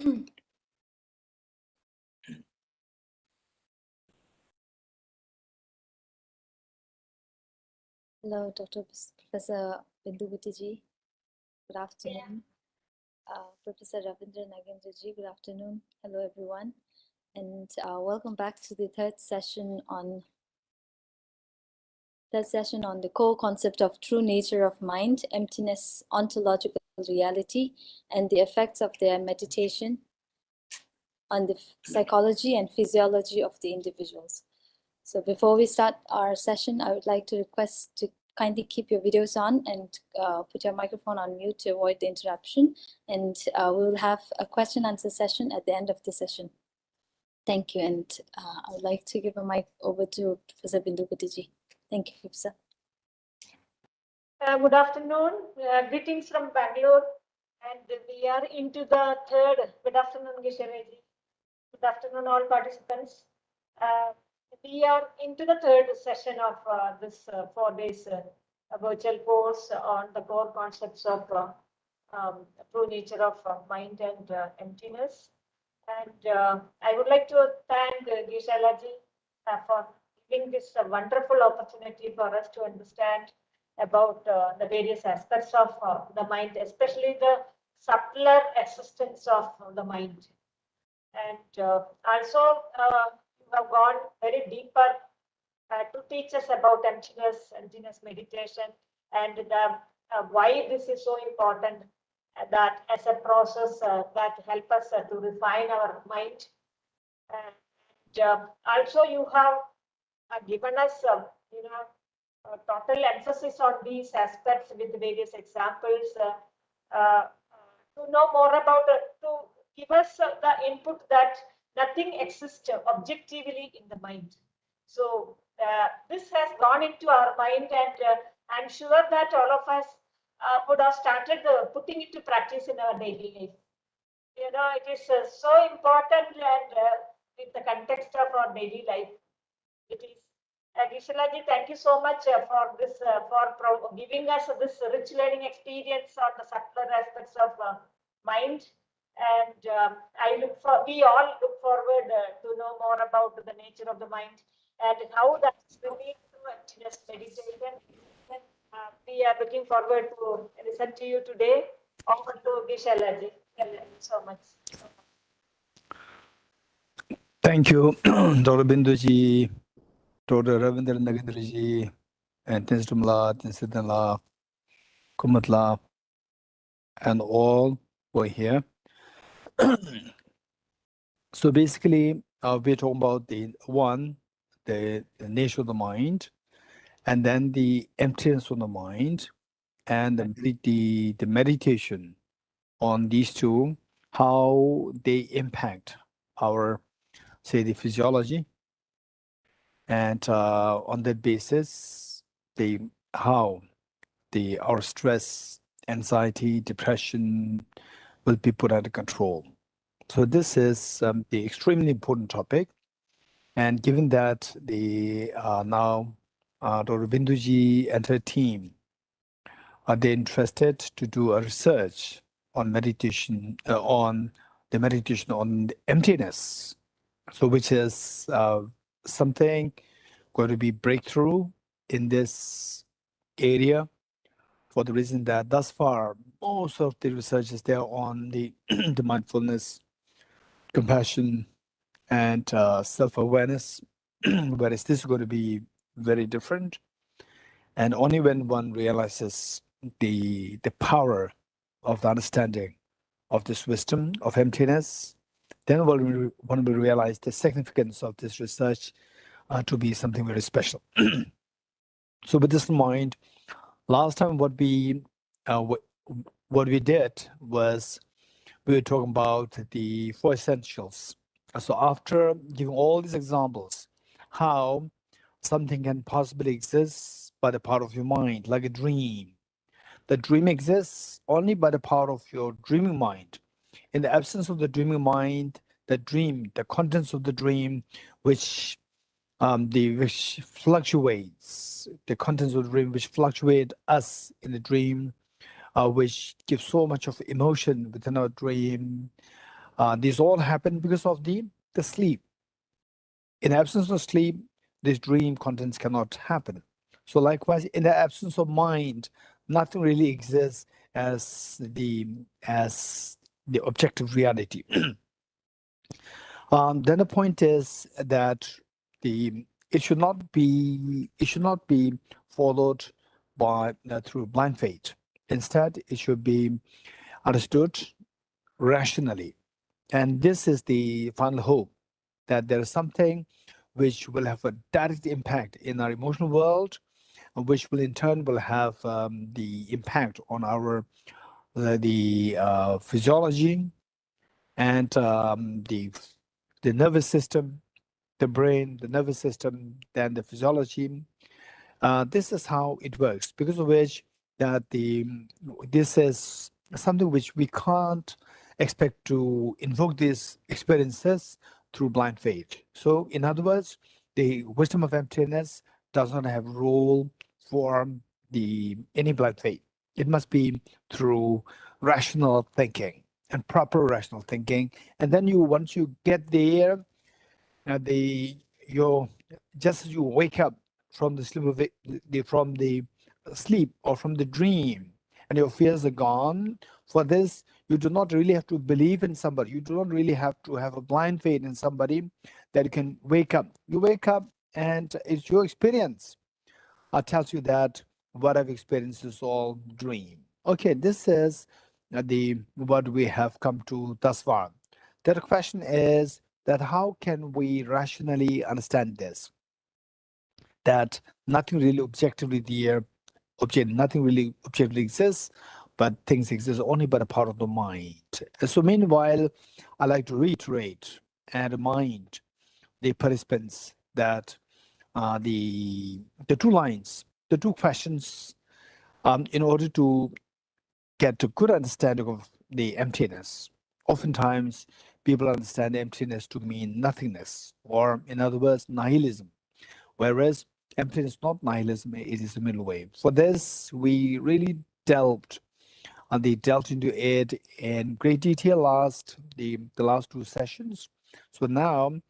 Hello, Professor Bindu ji. Good afternoon. Professor Ravindra Nagendraji, good afternoon. Hello, everyone. And welcome back to the third session on the core concept of true nature of mind, emptiness, ontological reality, and the effects of their meditation on the psychology and physiology of the individuals. So before we start our session, I would like to request to kindly keep your videos on and put your microphone on mute to avoid the interruption. And we will have a question answer session at the end of the session. Thank you. And I would like to give a mic over to Professor Bindu ji. Thank you, Professor. Good afternoon. Greetings from Bangalore. And we are into the third. Good afternoon, Geshe. Good afternoon, all participants. We are into the third session of this 4 days virtual course on the core concepts of true nature of mind and emptiness. And I would like to thank Geshe for giving this wonderful opportunity for us to understand about the various aspects of the mind, especially the subtler existence of the mind. And also, you have gone very deeper to teach us about emptiness meditation, and why this is so important, that as a process that help us to refine our mind. And also, you have given us, total emphasis on these aspects with various examples to know more about to give us the input that nothing exists objectively in the mind. So this has gone into our mind, and I'm sure that all of us would have started putting it to practice in our daily life. It is so important, and with the context of our daily life, it is. Geshe, thank you so much for this, for giving us this rich learning experience on the subtler aspects of mind. And we all look forward to know more about the nature of the mind and how that is related to emptiness meditation. We are looking forward to listen to you today. Over to Geshe. Thank you so much. Thank you, Dr. Bindu, Dr. Ravindra Nagendraji, and Tinstumla, Tinsitanla, Kumatla, and all who are here. So basically, we're talking about the nature of the mind, and then the emptiness of the mind, and the meditation on these two, how they impact our, say, the physiology. And on that basis, how our stress, anxiety, depression will be put under control. So this is the extremely important topic. And given that now Dr. Binduji and her team are they interested to do a research on meditation, on the meditation on emptiness, so which is something going to be breakthrough in this area, for the reason that thus far most of the research is there on the the mindfulness, compassion, and self-awareness, whereas this is going to be very different. And only when one realizes the power of the understanding of this wisdom of emptiness, then one will realize the significance of this research to be something very special. So with this in mind, last time what we did was we were talking about the 4 essentials. So after giving all these examples, how something can possibly exist by the power of your mind, like a dream. The dream exists only by the power of your dreaming mind. In the absence of the dreaming mind, the contents of the dream, which fluctuates, the contents of the dream which fluctuate us in the dream, which give so much of emotion within our dream, These all happen because of the sleep. In the absence of sleep, this dream contents cannot happen. So likewise, in the absence of mind, nothing really exists as the objective reality. Then the point is that it should not be followed by through blind faith. Instead, it should be understood rationally. And this is the final hope, that there is something which will have a direct impact in our emotional world, which will in turn will have the impact on our physiology and the nervous system, the brain, the nervous system, then the physiology. This is how it works, because of which that this is something which we can't expect to invoke these experiences through blind faith. So in other words, the wisdom of emptiness does not have role for any blind faith. It must be through rational thinking and proper rational thinking. And then once you get there, you just as you wake up from the sleep of from the sleep or from the dream, and your fears are gone. For this, you do not really have to believe in somebody. You do not really have to have a blind faith in somebody that you can wake up. You wake up, and it's your experience tells you that what I've experienced is all dream. Okay, this is what we have come to thus far. The question is that how can we rationally understand this? That nothing really objectively there, nothing really objectively exists, but things exist only by the power of the mind. So meanwhile, I like to reiterate and remind the participants that the two lines, the two questions, in order to get a good understanding of the emptiness. Oftentimes, people understand emptiness to mean nothingness, or in other words, nihilism. Whereas emptiness is not nihilism, it is the middle way. For this, we really delved into it in great detail the last two sessions. So now,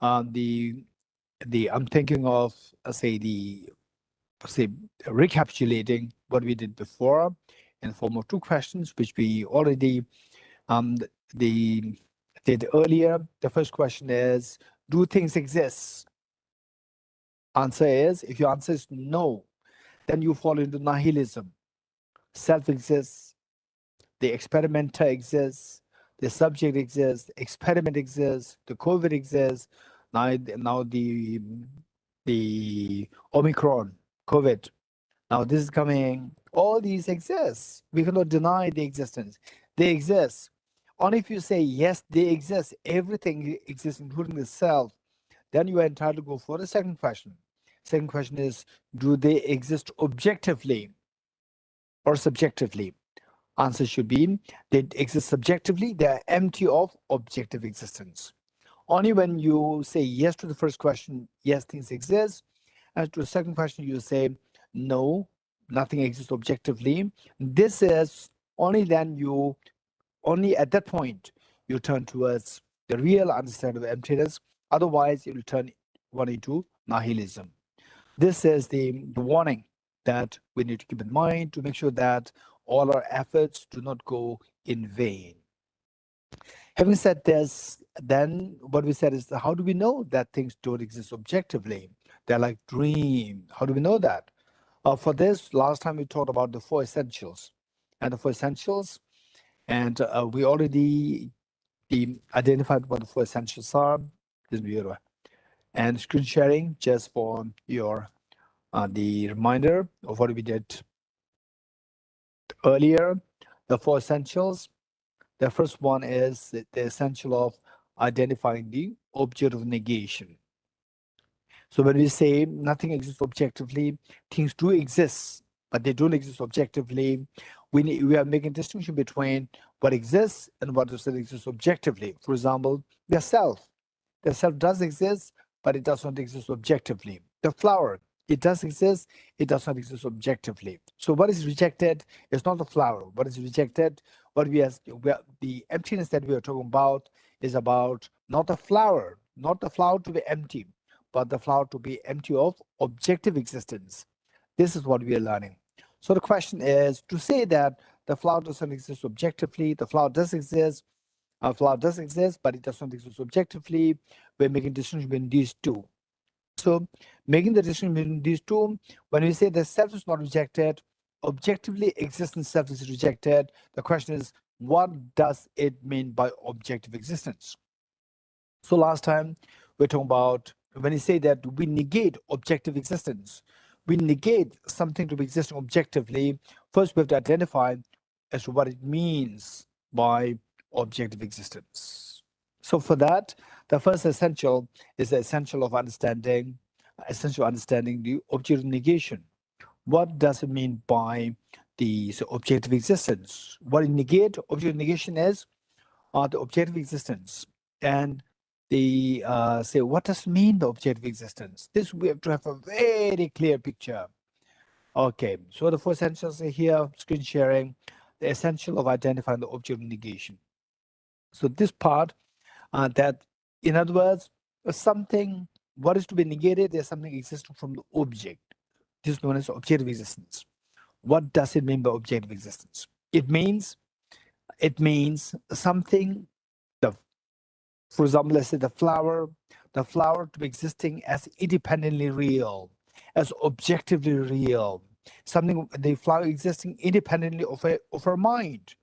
I'm thinking of recapitulating what we did before in the form of two questions, which we already did earlier. The first question is, do things exist? Answer is, if your answer is no, then you fall into nihilism. Self exists, the experimenter exists, the subject exists, the experiment exists, the COVID exists, now the Omicron, COVID. Now this is coming, all these exist. We cannot deny the existence. They exist. Only if you say, yes, they exist, everything exists, including the self, then you are entitled to go for the second question. Second question is, do they exist objectively or subjectively? Answer should be, they exist subjectively, they are empty of objective existence. Only when you say yes to the first question, yes, things exist, and to the second question, you say, no, nothing exists objectively. This is only at that point, you turn towards the real understanding of emptiness. Otherwise, it will turn one into nihilism. This is the warning that we need to keep in mind to make sure that all our efforts do not go in vain. Having said this, then what we said is, how do we know that things don't exist objectively? They're like dream. How do we know that? For this, last time we talked about the four essentials. And the four essentials, and we already identified what the four essentials are. And screen sharing, just for your the reminder of what we did earlier. The four essentials. The first one is the essential of identifying the object of negation. So when we say nothing exists objectively, things do exist, but they don't exist objectively. We are making a distinction between what exists and what does not exist objectively. For example, the self. The self does exist, but it does not exist objectively. The flower, it does exist, it does not exist objectively. So what is rejected is not the flower. What is rejected what the emptiness that we are talking about is about not the flower to be empty, but the flower to be empty of objective existence. This is what we are learning. So the question is to say that the flower doesn't exist objectively. The flower does exist. A flower does exist, but it does not exist objectively. We're making distinction between these two. So making the distinction between these two, when we say the self is not rejected, objectively existent self is rejected, the question is, what does it mean by objective existence? So last time we we're talking about when you say that we negate objective existence, we negate something to be existing objectively. First, we have to identify as to what it means by objective existence. So for that, the first essential is the essential of understanding the objective negation. What does it mean by the objective existence? What it negate, objective negation is the objective existence. And the say, what does it mean by objective existence? This we have to have a very clear picture. Okay, so the four essentials are here, screen sharing, the essential of identifying the objective negation. So this part, that, in other words, something, what is to be negated, there's something existing from the object. This is known as objective existence. What does it mean by objective existence? It means something, for example, let's say the flower to be existing as independently real, as objectively real, something, the flower existing independently of our mind.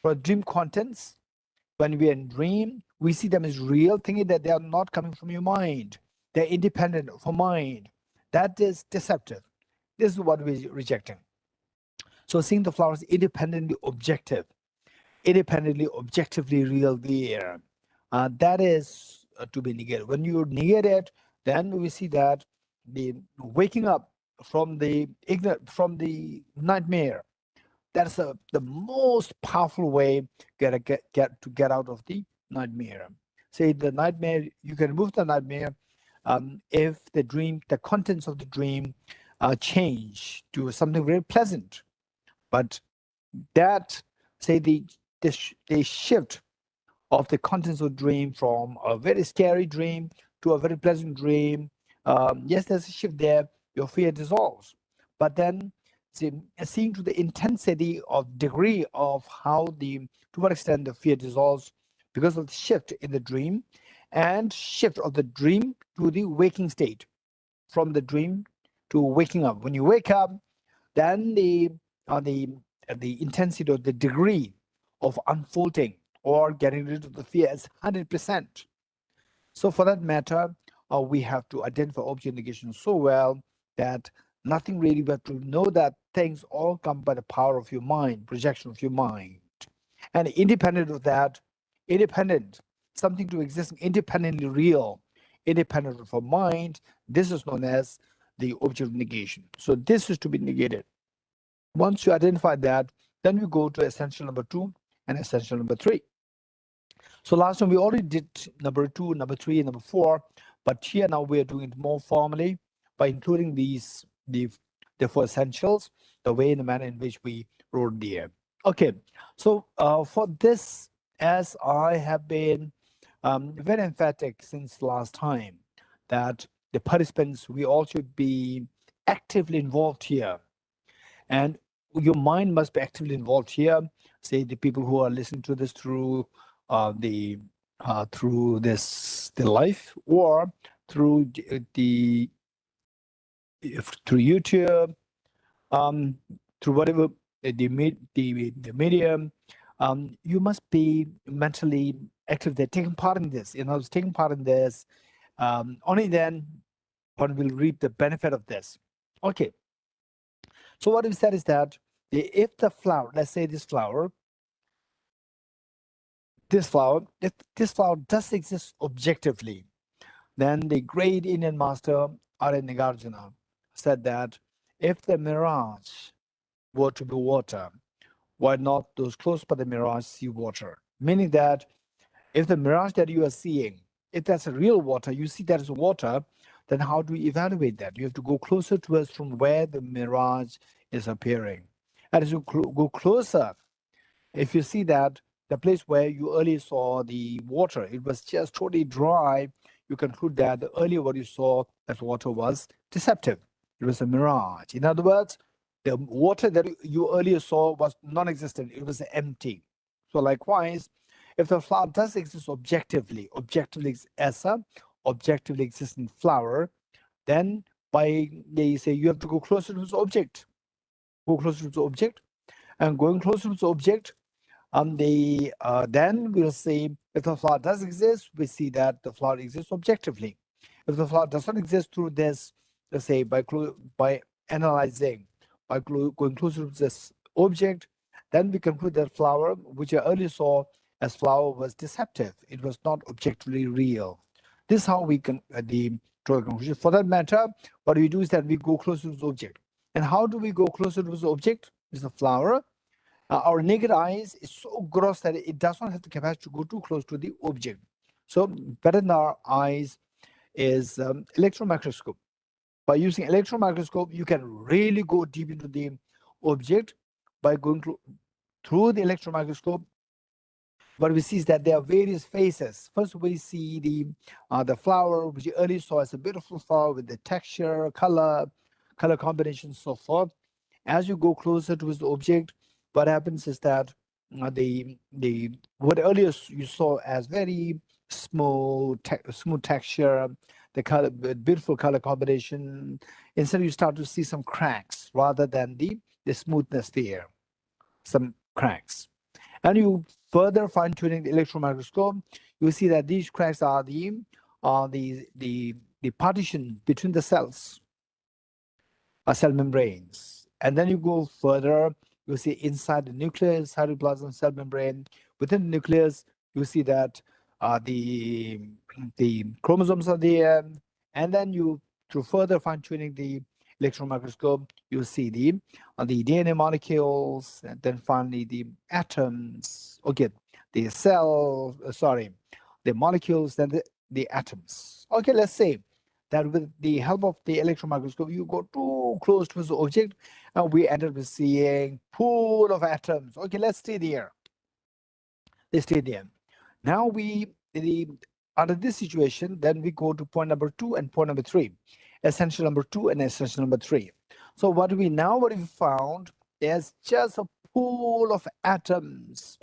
For dream contents, when we are in dream, we see them as real, thinking that they are not coming from your mind. They're independent of our mind. That is deceptive. This is what we're rejecting. So seeing the flowers independently objectively real there, that is to be negated. When you negate it, then we see that the waking up from the nightmare, that's the most powerful way to get out of the nightmare. Say the nightmare, you can remove the nightmare if the contents of the dream change to something very pleasant. But that, say the shift of the contents of dream from a very scary dream to a very pleasant dream, yes, there's a shift there, your fear dissolves. But then seeing to the intensity of degree of to what extent the fear dissolves because of the shift in the dream and shift of the dream to the waking state, from the dream to waking up. When you wake up, then the intensity or the degree of unfolding or getting rid of the fear is 100%. So for that matter, we have to identify object negation so well that nothing really, but to know that things all come by the power of your mind, projection of your mind. And independent of that, something to exist independently real, independent of our mind, this is known as the object of negation. So this is to be negated. Once you identify that, then we go to essential number 2 and essential number 3. So last time we already did number 2, number 3, and number 4, but here now we are doing it more formally by including the 4 essentials, the way and the manner in which we wrote there. Okay, so for this, as I have been very emphatic since last time, that the participants, we all should be actively involved here. And your mind must be actively involved here. Say the people who are listening to this through the life, or through through YouTube, through whatever the medium, you must be mentally active there, taking part in this. You know, taking part in this. Only then one will reap the benefit of this. Okay. So what we said is that if the flower, let's say this flower, if this flower does exist objectively, then the great Indian master R.N. Nagarjuna said that if the mirage were to be water, why not those close by the mirage see water? Meaning that if the mirage that you are seeing, if that's a real water, you see that as water, then how do we evaluate that? You have to go closer to us from where the mirage is appearing. And as you go closer, If you see that the place where you earlier saw the water, it was just totally dry, you conclude that the earlier what you saw, that water was deceptive. It was a mirage. In other words, the water that you earlier saw was non-existent. It was empty. So likewise, if the flower does exist objectively as a objectively existent flower, then by they say you have to go closer to the object. Go closer to the object, and going closer to the object, then we'll see if the flower does exist, we see that the flower exists objectively. If the flower does not exist through this, let's say by analyzing, by going closer to this object, then we conclude that flower, which I earlier saw as flower, was deceptive. It was not objectively real. This is how we can draw a conclusion. For that matter, what we do is that we go closer to the object. And how do we go closer to the object? Is the flower. Our naked eyes is so gross that it does not have the capacity to go too close to the object. So better than our eyes is electron microscope. By using electron microscope, you can really go deep into the object. By going through the electron microscope, what we see is that there are various phases. First, we see the flower, which you earlier saw as a beautiful flower with the texture, color combination, so forth. As you go closer towards the object, what happens is that what earlier you saw as very smooth texture, the color, beautiful color combination, instead you start to see some cracks rather than the smoothness there, some cracks. And you further fine-tuning the electron microscope, you see that these cracks are the partition between the cells, cell membranes. And then you go further, you see inside the nucleus, cytoplasm, cell membrane. Within the nucleus, you see that the chromosomes are there. And then through further fine-tuning the electron microscope, you see the DNA molecules, and then finally the atoms. Okay, the cell, the molecules, then the atoms. Okay, let's say that with the help of the electron microscope, you go too close to the object, and we end up seeing pool of atoms. Okay, let's stay there. Let's stay there. Now under this situation, then we go to point number 2 and point number 3. Essential number 2 and essential number 3. So what we found is just a pool of atoms,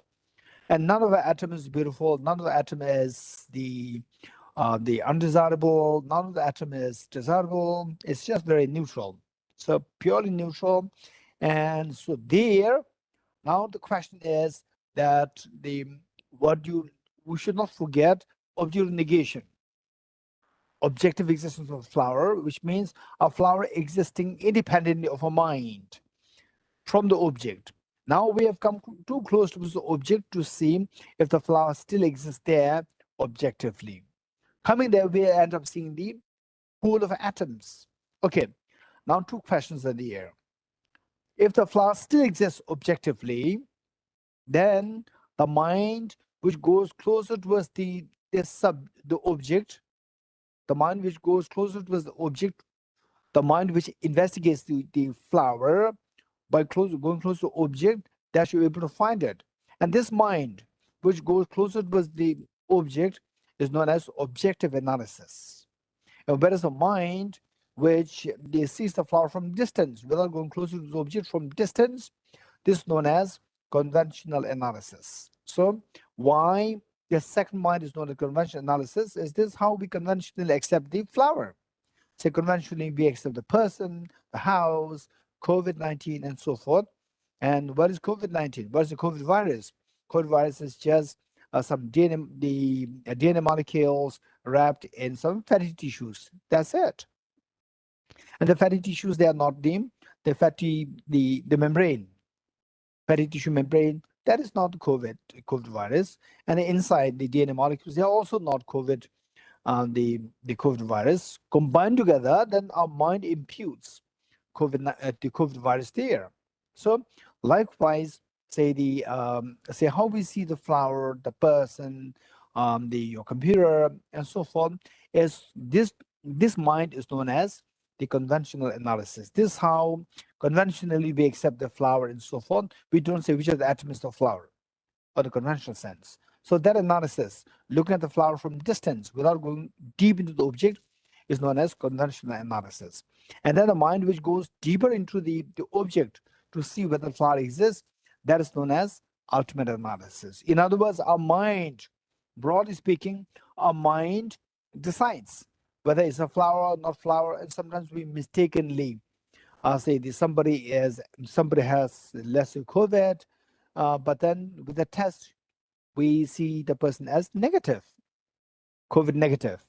and none of the atom is beautiful. None of the atom is the undesirable. None of the atom is desirable. It's just very neutral. So purely neutral. And so there, now the question is that we should not forget objective negation. Objective existence of a flower, which means a flower existing independently of a mind from the object. Now we have come too close to the object to see if the flower still exists there objectively. Coming there, we end up seeing the pool of atoms. Okay, now 2 questions are there. If the flower still exists objectively, then the mind which goes closer towards the object, the mind which goes closer towards the object, the mind which investigates the flower, by going close to the object, that you're able to find it. And this mind which goes closer towards the object is known as objective analysis. And whereas the mind which sees the flower from distance without going closer to the object from distance, this is known as conventional analysis. So why the second mind is known as conventional analysis is this how we conventionally accept the flower. So conventionally we accept the person, the house, COVID-19 and so forth. And what is COVID-19? What is the COVID virus? COVID virus is just some DNA molecules wrapped in some fatty tissues. That's it. And the fatty tissues, they are not the membrane. Fatty tissue membrane, that is not the COVID virus. And inside the DNA molecules, they are also not COVID, the COVID virus. Combined together, then our mind imputes the COVID virus there. So likewise, say how we see the flower, the person, your computer, and so forth, is this mind is known as the conventional analysis. This is how conventionally we accept the flower and so forth. We don't say which of the atoms is the flower. or the conventional sense. So that analysis, looking at the flower from distance without going deep into the object, is known as conventional analysis. And then the mind which goes deeper into the object to see whether the flower exists, that is known as ultimate analysis. In other words, our mind, broadly speaking, our mind decides whether it's a flower or not flower, and sometimes we mistakenly say somebody has less COVID, but then with the test we see the person as negative, COVID negative,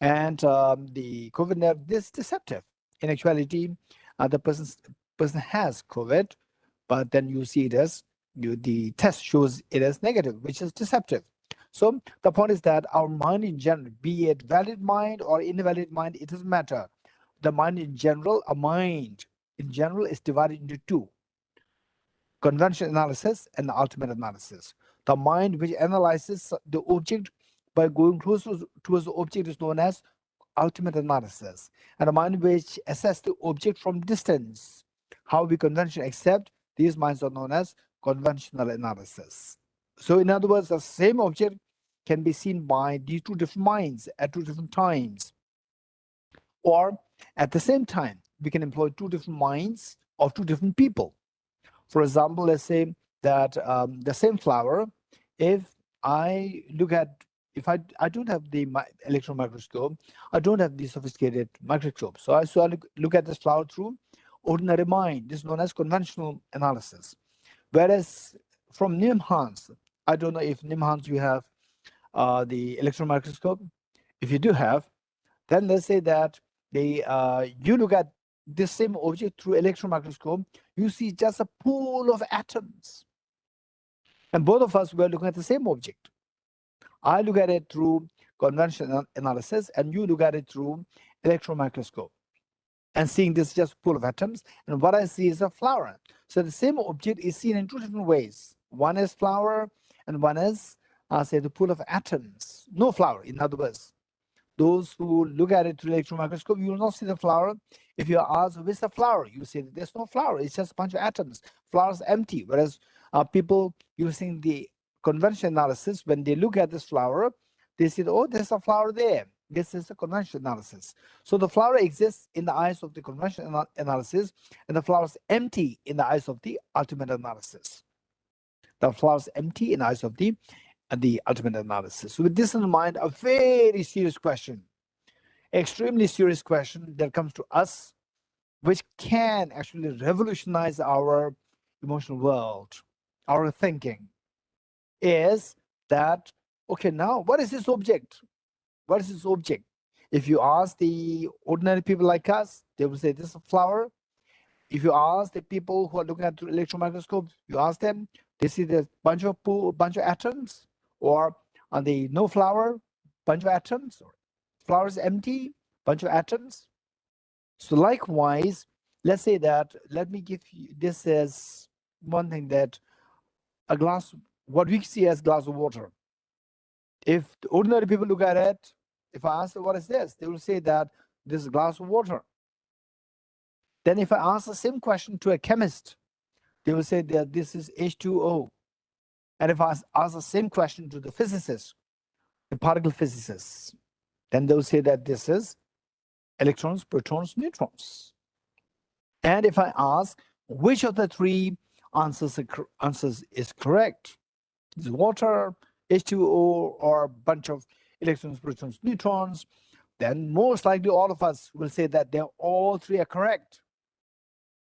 and the COVID is deceptive. In actuality, the person has COVID, but then you see it as the test shows it as negative, which is deceptive. So the point is that our mind in general, be it valid mind or invalid mind, it doesn't matter. The mind in general, a mind in general is divided into two: conventional analysis and the ultimate analysis. The mind which analyzes the object by going closer towards the object is known as ultimate analysis. And the mind which assesses the object from distance, how we conventionally accept, these minds are known as conventional analysis. So in other words, the same object can be seen by these two different minds at two different times. Or at the same time, we can employ two different minds of two different people. For example, let's say that the same flower, if I look at, if I don't have the electron microscope, I don't have the sophisticated microscope. So I look at this flower through ordinary mind. This is known as conventional analysis. Whereas from NIMHANS, I don't know if NIMHANS you have the electron microscope. If you do have, then let's say that you look at this same object through electron microscope, you see just a pool of atoms. And both of us were looking at the same object. I look at it through conventional analysis, and you look at it through electron microscope. And seeing this just pool of atoms, and what I see is a flower. So the same object is seen in two different ways. One is flower, and one is, say, the pool of atoms. No flower, in other words. Those who look at it through electron microscope, you will not see the flower. If you ask, where's the flower? You say that there's no flower. It's just a bunch of atoms. Flower is empty. Whereas people using the conventional analysis, when they look at this flower, they say, oh, there's a flower there. This is a conventional analysis. So the flower exists in the eyes of the conventional analysis, and the flower is empty in the eyes of the ultimate analysis. The flower is empty in the eyes of the ultimate analysis. So with this in mind, a very serious question, extremely serious question that comes to us, which can actually revolutionize our emotional world, our thinking, is that, okay, now what is this object? What is this object? If you ask the ordinary people like us, they will say this is a flower. If you ask the people who are looking at the electron microscope, you ask them, they see the bunch of atoms, or on the no flower, bunch of atoms, or flower is empty, bunch of atoms. So likewise, let's say that, let me give you this as one thing, that a glass, what we see as glass of water. If the ordinary people look at it, if I ask them, what is this? They will say that this is a glass of water. Then if I ask the same question to a chemist, they will say that this is H2O. And if I ask the same question to the physicist, the particle physicists, then they'll say that this is electrons, protons, neutrons. And if I ask which of the three answers is correct, is water, H2O, or a bunch of electrons, protons, neutrons, then most likely all of us will say that all three are correct.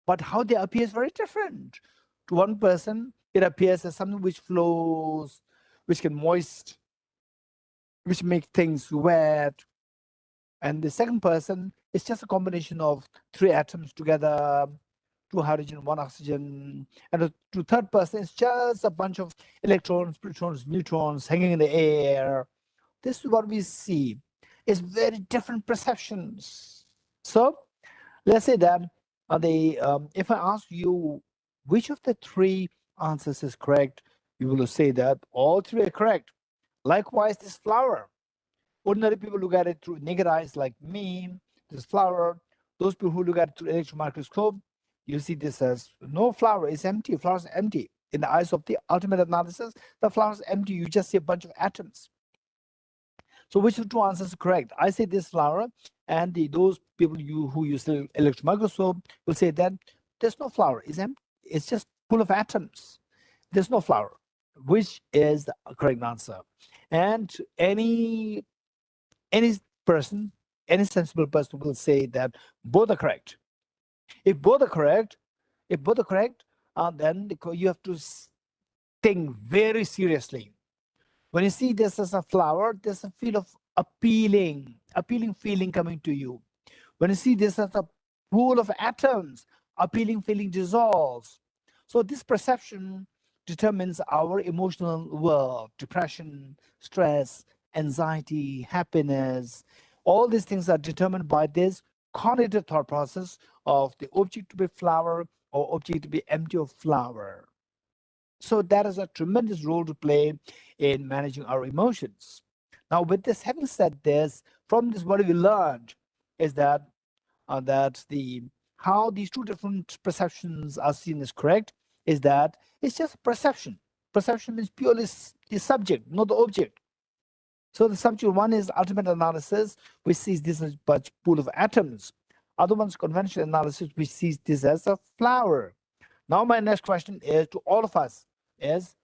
But how they appear is very different. To one person, it appears as something which flows, which can moist, which make things wet. And the second person, it's just a combination of three atoms together, two hydrogen, one oxygen. And the third person, it's just a bunch of electrons, protons, neutrons hanging in the air. This is what we see. It's very different perceptions. So let's say that if I ask you which of the three answers is correct, you will say that all three are correct. Likewise, this flower. Ordinary people look at it through naked eyes like me, this flower. Those people who look at it through electron microscope, you see this as no flower, it's empty, flower is empty. In the eyes of the ultimate analysis, the flower is empty. You just see a bunch of atoms. So which of the two answers are correct? I say this flower, and those people who use the electron microscope will say that there's no flower. It's empty. It's just full of atoms. There's no flower, which is the correct answer. And any person, any sensible person will say that both are correct. If both are correct, then you have to think very seriously. When you see this as a flower, there's a feel of appealing feeling coming to you. When you see this as a pool of atoms, appealing feeling dissolves. So this perception determines our emotional world, depression, stress, anxiety, happiness. All these things are determined by this cognitive thought process of the object to be flower or object to be empty of flower. So that is a tremendous role to play in managing our emotions. Now, with this, having said this, from this, what we learned is that how these two different perceptions are seen as correct is that it's just perception. Perception means purely the subject, not the object. So the subject one is ultimate analysis, which sees this as a pool of atoms. Other one's conventional analysis, which sees this as a flower. Now, my next question is to all of us is,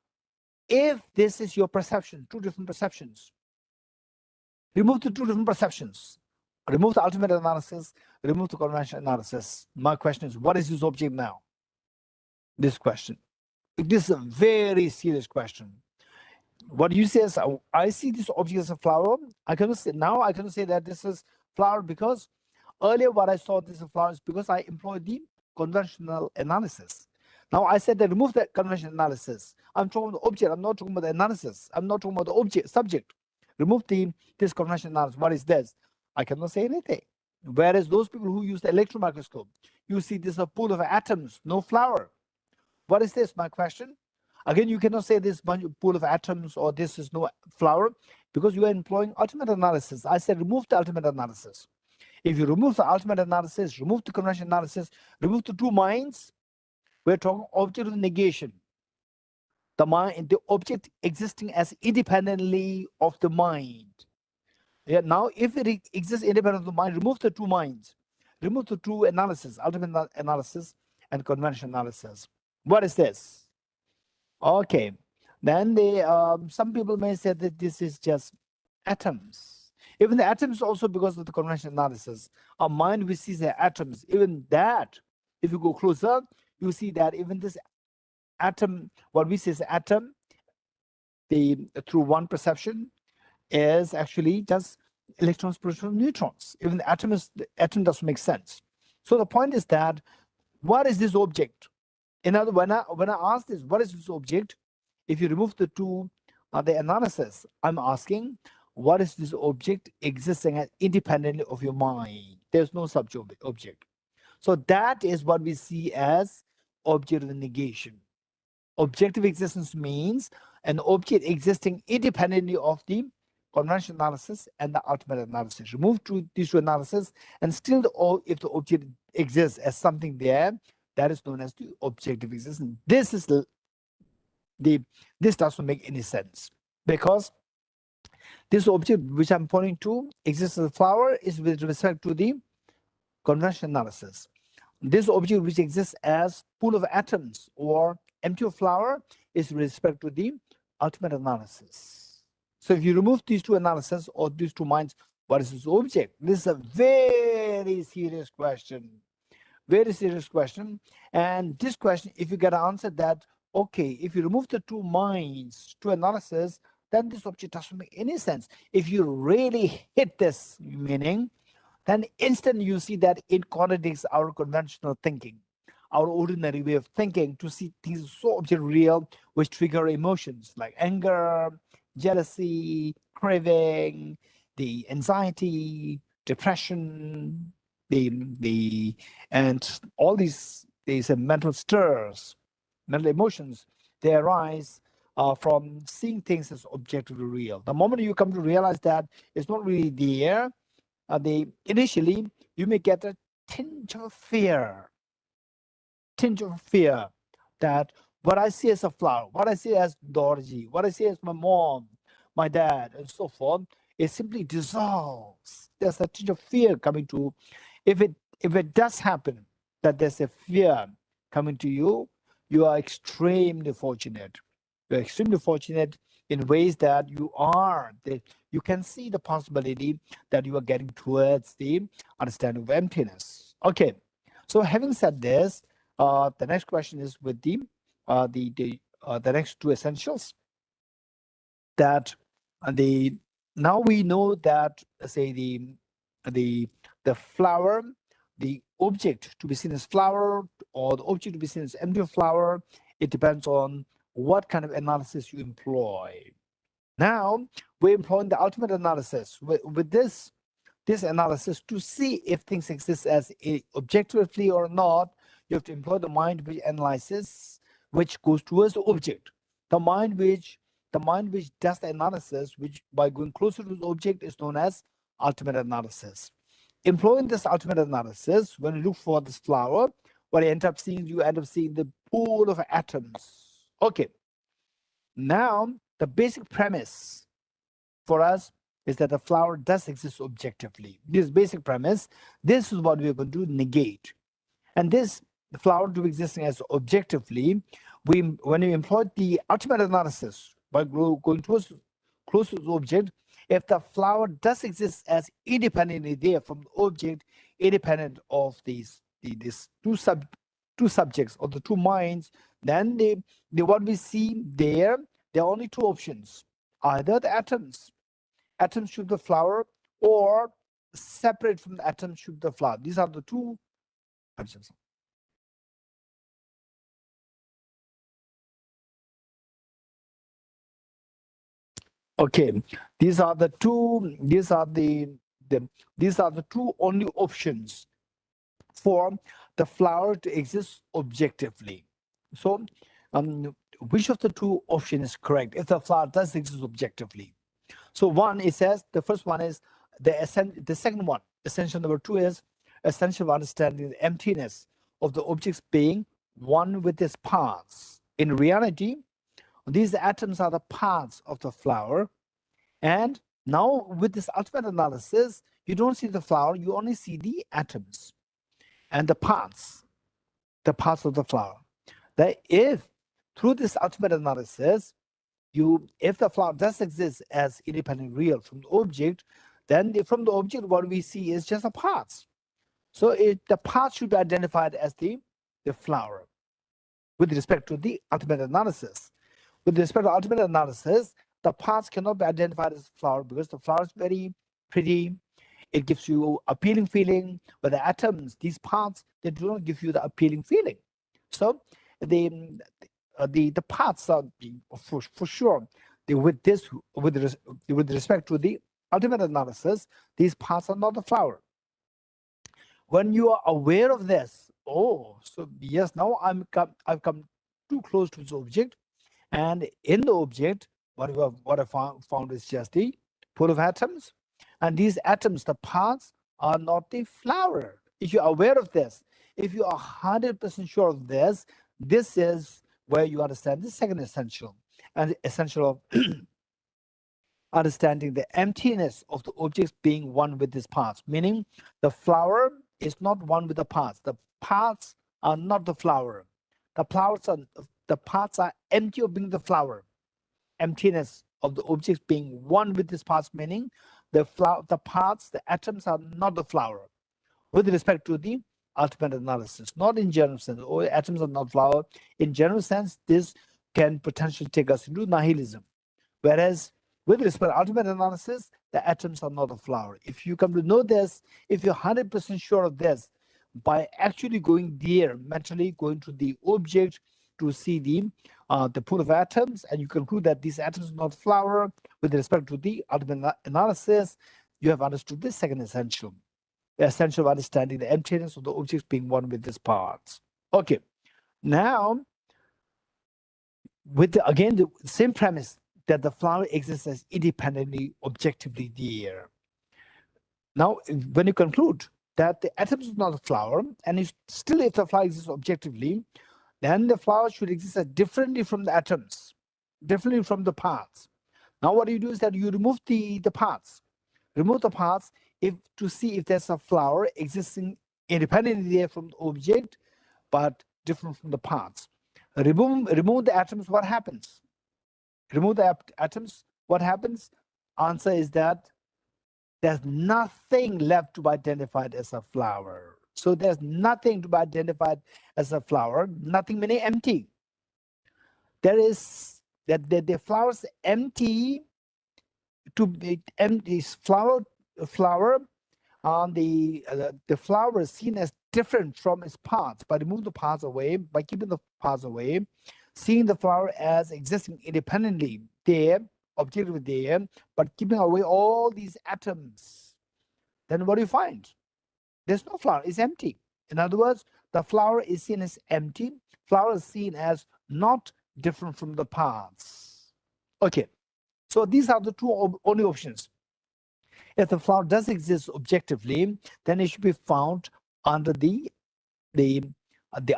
if this is your perception, two different perceptions, remove the two different perceptions, remove the ultimate analysis, remove the conventional analysis. My question is, what is this object now? This question. This is a very serious question. What you say is, I see this object as a flower. I cannot say that this is flower because earlier what I saw this as a flower is because I employed the conventional analysis. Now I said that remove the conventional analysis. I'm talking about the object. I'm not talking about the analysis. I'm not talking about the object, subject. Remove this conventional analysis. What is this? I cannot say anything. Whereas those people who use the electron microscope, you see this is a pool of atoms, no flower. What is this? My question. Again, you cannot say this pool of atoms or this is no flower because you are employing ultimate analysis. I said remove the ultimate analysis. If you remove the ultimate analysis, remove the conventional analysis, remove the two minds, we're talking object of negation. The mind, the object existing as independently of the mind. Yeah, now if it exists independent of the mind, remove the two minds. Remove the two analysis, ultimate analysis and conventional analysis. What is this? Okay, then some people may say that this is just atoms. Even the atoms also because of the conventional analysis. Our mind, we see the atoms. Even that, if you go closer, you see that even this atom, what we say is atom, through one perception is actually just electrons, protons, neutrons. Even the atom doesn't make sense. So the point is that what is this object? In other, when I ask this, what is this object? If you remove the two, the analysis, I'm asking, what is this object existing independently of your mind? There's no subject object. So that is what we see as objective negation. Objective existence means an object existing independently of the conventional analysis and the ultimate analysis. Remove these two analyses, and still, if the object exists as something there, that is known as the objective existence. This doesn't make any sense because this object which I'm pointing to exists as a flower is with respect to the conventional analysis. This object which exists as pool of atoms or empty of flower is with respect to the ultimate analysis. So if you remove these two analyses or these two minds, what is this object? This is a very serious question. Very serious question. And this question, if you get an answer that, okay, if you remove the two minds, two analysis, then this object doesn't make any sense. If you really hit this meaning, then instantly you see that it contradicts our conventional thinking, our ordinary way of thinking to see things so object real, which trigger emotions like anger, jealousy, craving, the anxiety, depression, and all these mental stirs, mental emotions, they arise from seeing things as objectively real. The moment you come to realize that it's not really there, initially you may get a tinge of fear that what I see as a flower, what I see as Dorji, what I see as my mom, my dad, and so forth, it simply dissolves. There's a touch of fear coming to, if it does happen that there's a fear coming to you, you are extremely fortunate. You're extremely fortunate in ways that you can see the possibility that you are getting towards the understanding of emptiness. Okay, so having said this, the next question is with the next two essentials that the now we know that say the the flower, the object to be seen as flower or the object to be seen as empty flower, it depends on what kind of analysis you employ. Now we're employing the ultimate analysis with this analysis to see if things exist as objectively or not. You have to employ the mind which analyzes, which goes towards the object. The mind which does the analysis, which by going closer to the object, is known as ultimate analysis. Employing this ultimate analysis, when you look for this flower, what you end up seeing the pool of atoms. Okay. Now the basic premise for us is that the flower does exist objectively. This basic premise, this is what we're going to negate. And this, the flower to be existing as objectively, when we employ the ultimate analysis by going close to the object, if the flower does exist as independently there from the object, independent of these two subjects or the two minds, then what we see there are only two options. Either the atoms should be the flower, or separate from the atom should be the flower. These are the two options. Okay, these are the two only options for the flower to exist objectively. So which of the two options is correct if the flower does exist objectively? So one, it says, the first one is the second one, essential number two, is essential understanding the emptiness of the objects being one with its parts. In reality, these atoms are the parts of the flower. And now with this ultimate analysis, you don't see the flower, you only see the atoms and the parts of the flower. That if through this ultimate analysis, if the flower does exist as independent real from the object, then from the object what we see is just the parts. So the parts should be identified as the flower with respect to the ultimate analysis. With respect to ultimate analysis, the parts cannot be identified as flower because the flower is very pretty. It gives you appealing feeling, but the atoms, these parts, they do not give you the appealing feeling. So the parts are for sure. With respect to the ultimate analysis, these parts are not the flower. When you are aware of this, so yes, now I've come too close to this object, and in the object, what I found is just the pool of atoms, and these atoms, the parts, are not the flower. If you're aware of this, if you are 100% sure of this, this is where you understand the second essential, and the essential of understanding the emptiness of the objects being one with its parts, meaning the flower is not one with the parts. The parts are not the flower. The parts are empty of being the flower. Emptiness of the objects being one with its parts, meaning the parts, the atoms are not the flower. With respect to the ultimate analysis, not in general sense, atoms are not flower. In general sense, this can potentially take us into nihilism. Whereas with respect to ultimate analysis, the atoms are not a flower. If you come to know this, if you're 100% sure of this, by actually going there, mentally going to the object to see the pool of atoms, and you conclude that these atoms are not flower, with respect to the ultimate analysis, you have understood this second essential. The essential of understanding the emptiness of the objects being one with its parts. Okay, now, with again the same premise, that the flower exists as independently, objectively there. Now, when you conclude that the atoms is not a flower, and if the flower exists objectively, then the flower should exist as differently from the atoms, differently from the parts. Now what you do is that you remove the parts. Remove the parts to see if there's a flower existing independently there from the object, but different from the parts. Remove the atoms, what happens? Remove the atoms, what happens? Answer is that there's nothing left to be identified as a flower. So there's nothing to be identified as a flower, nothing meaning empty. There is that the flower's empty to be empty flower the flower is seen as different from its parts. By removing the parts away, by keeping the parts away, seeing the flower as existing independently there, objectively there, but keeping away all these atoms, then what do you find? There's no flower, it's empty. In other words, the flower is seen as empty. Flower is seen as not different from the parts. Okay, so these are the two only options. If the flower does exist objectively, then it should be found under the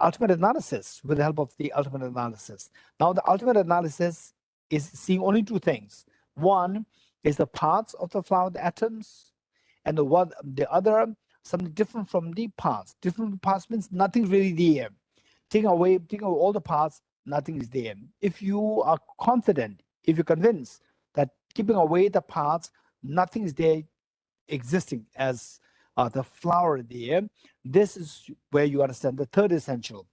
ultimate analysis, with the help of the ultimate analysis. Now, the ultimate analysis is seeing only two things. One is the parts of the flower, the atoms, and the other, something different from the parts. Different from the parts means nothing's really there. Taking away all the parts, nothing is there. If you are confident, if you're convinced that keeping away the parts, nothing is there existing as the flower there, this is where you understand the third essential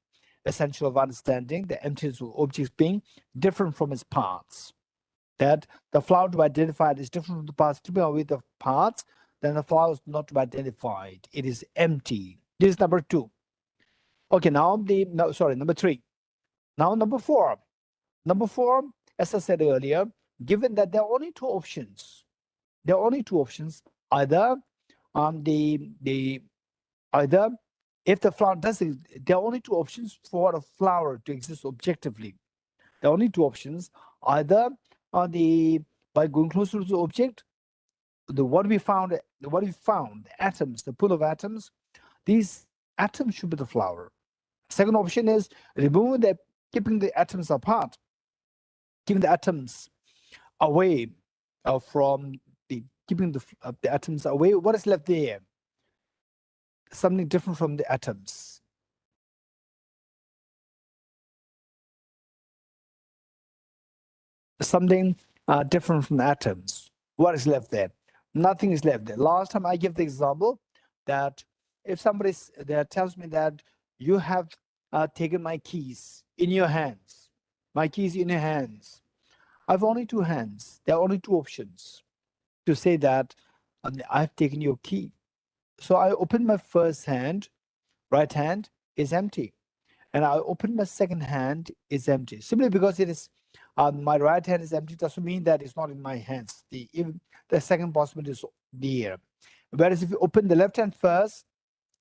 of understanding the emptiness of objects being different from its parts. That the flower to be identified is different from the parts. Keeping away the parts, then the flower is not to be identified. It is empty. This is number two. Okay, now number three. Now number four. Number four, as I said earlier, given that there are only two options, either either if the flower doesn't, there are only two options for a flower to exist objectively. There are only two options, either by going closer to the object, what we found, the atoms, the pool of atoms, these atoms should be the flower. Second option is keeping the atoms apart, keeping the atoms away from keeping the atoms away. What is left there? Something different from the atoms. Something different from the atoms. What is left there? Nothing is left there. Last time I gave the example that if somebody tells me that you have taken my keys in your hands, my keys in your hands, I've only two hands. There are only two options to say that I've taken your key. So I open my first hand, right hand is empty. And I open my second hand, is empty. Simply because it is my right hand is empty doesn't mean that it's not in my hands. Even the second possibility is there. Whereas if you open the left hand first,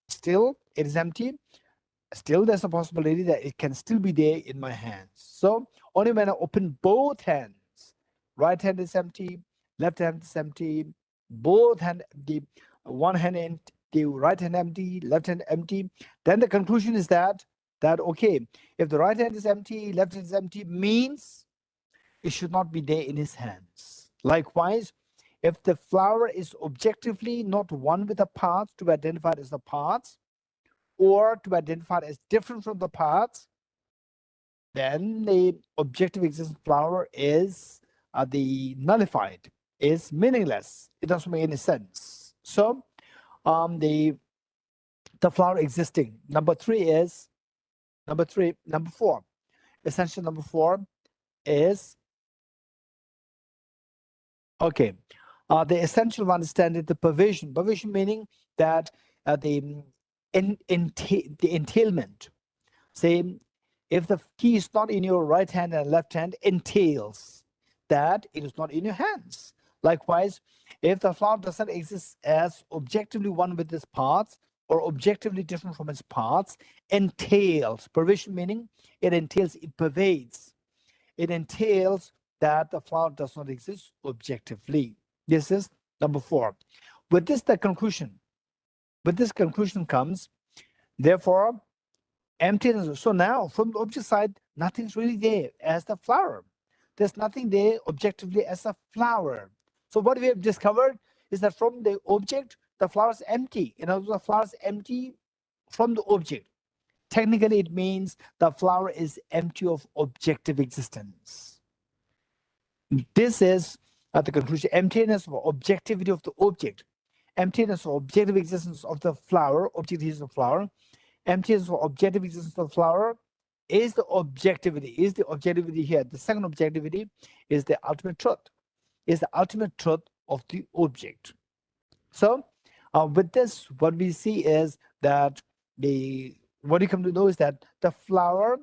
still it is empty. Still there's a possibility that it can still be there in my hands. So only when I open both hands, right hand is empty, left hand is empty, both hand, the one hand and the right hand empty, left hand empty, then the conclusion is that okay, if the right hand is empty, left hand is empty, means it should not be there in his hands. Likewise, if the flower is objectively not one with the parts to be identified as the parts, or to be identified as different from the parts, then the objective existing flower is the nullified, is meaningless. It doesn't make any sense. So the flower existing. Number four. Essential number four is okay. The essential of understanding the pervasion. Pervasion meaning that the entailment. Say, if the key is not in your right hand and left hand, entails that it is not in your hands. Likewise, if the flower doesn't exist as objectively one with its parts or objectively different from its parts, entails. Pervasion meaning it entails, it pervades. It entails that the flower does not exist objectively. This is number four. With this conclusion comes, therefore, emptiness. So now from the object side, nothing's really there as the flower. There's nothing there objectively as a flower. So what we have discovered is that from the object, the flower is empty. In other words, the flower is empty from the object. Technically, it means the flower is empty of objective existence. This is at the conclusion, emptiness of objectivity of the object, emptiness of objective existence of the flower, objectivity of the flower, emptiness of objective existence of the flower is the objectivity here. The second objectivity is the ultimate truth, is the ultimate truth of the object. So with this, what we see is that what you come to know is that the flower,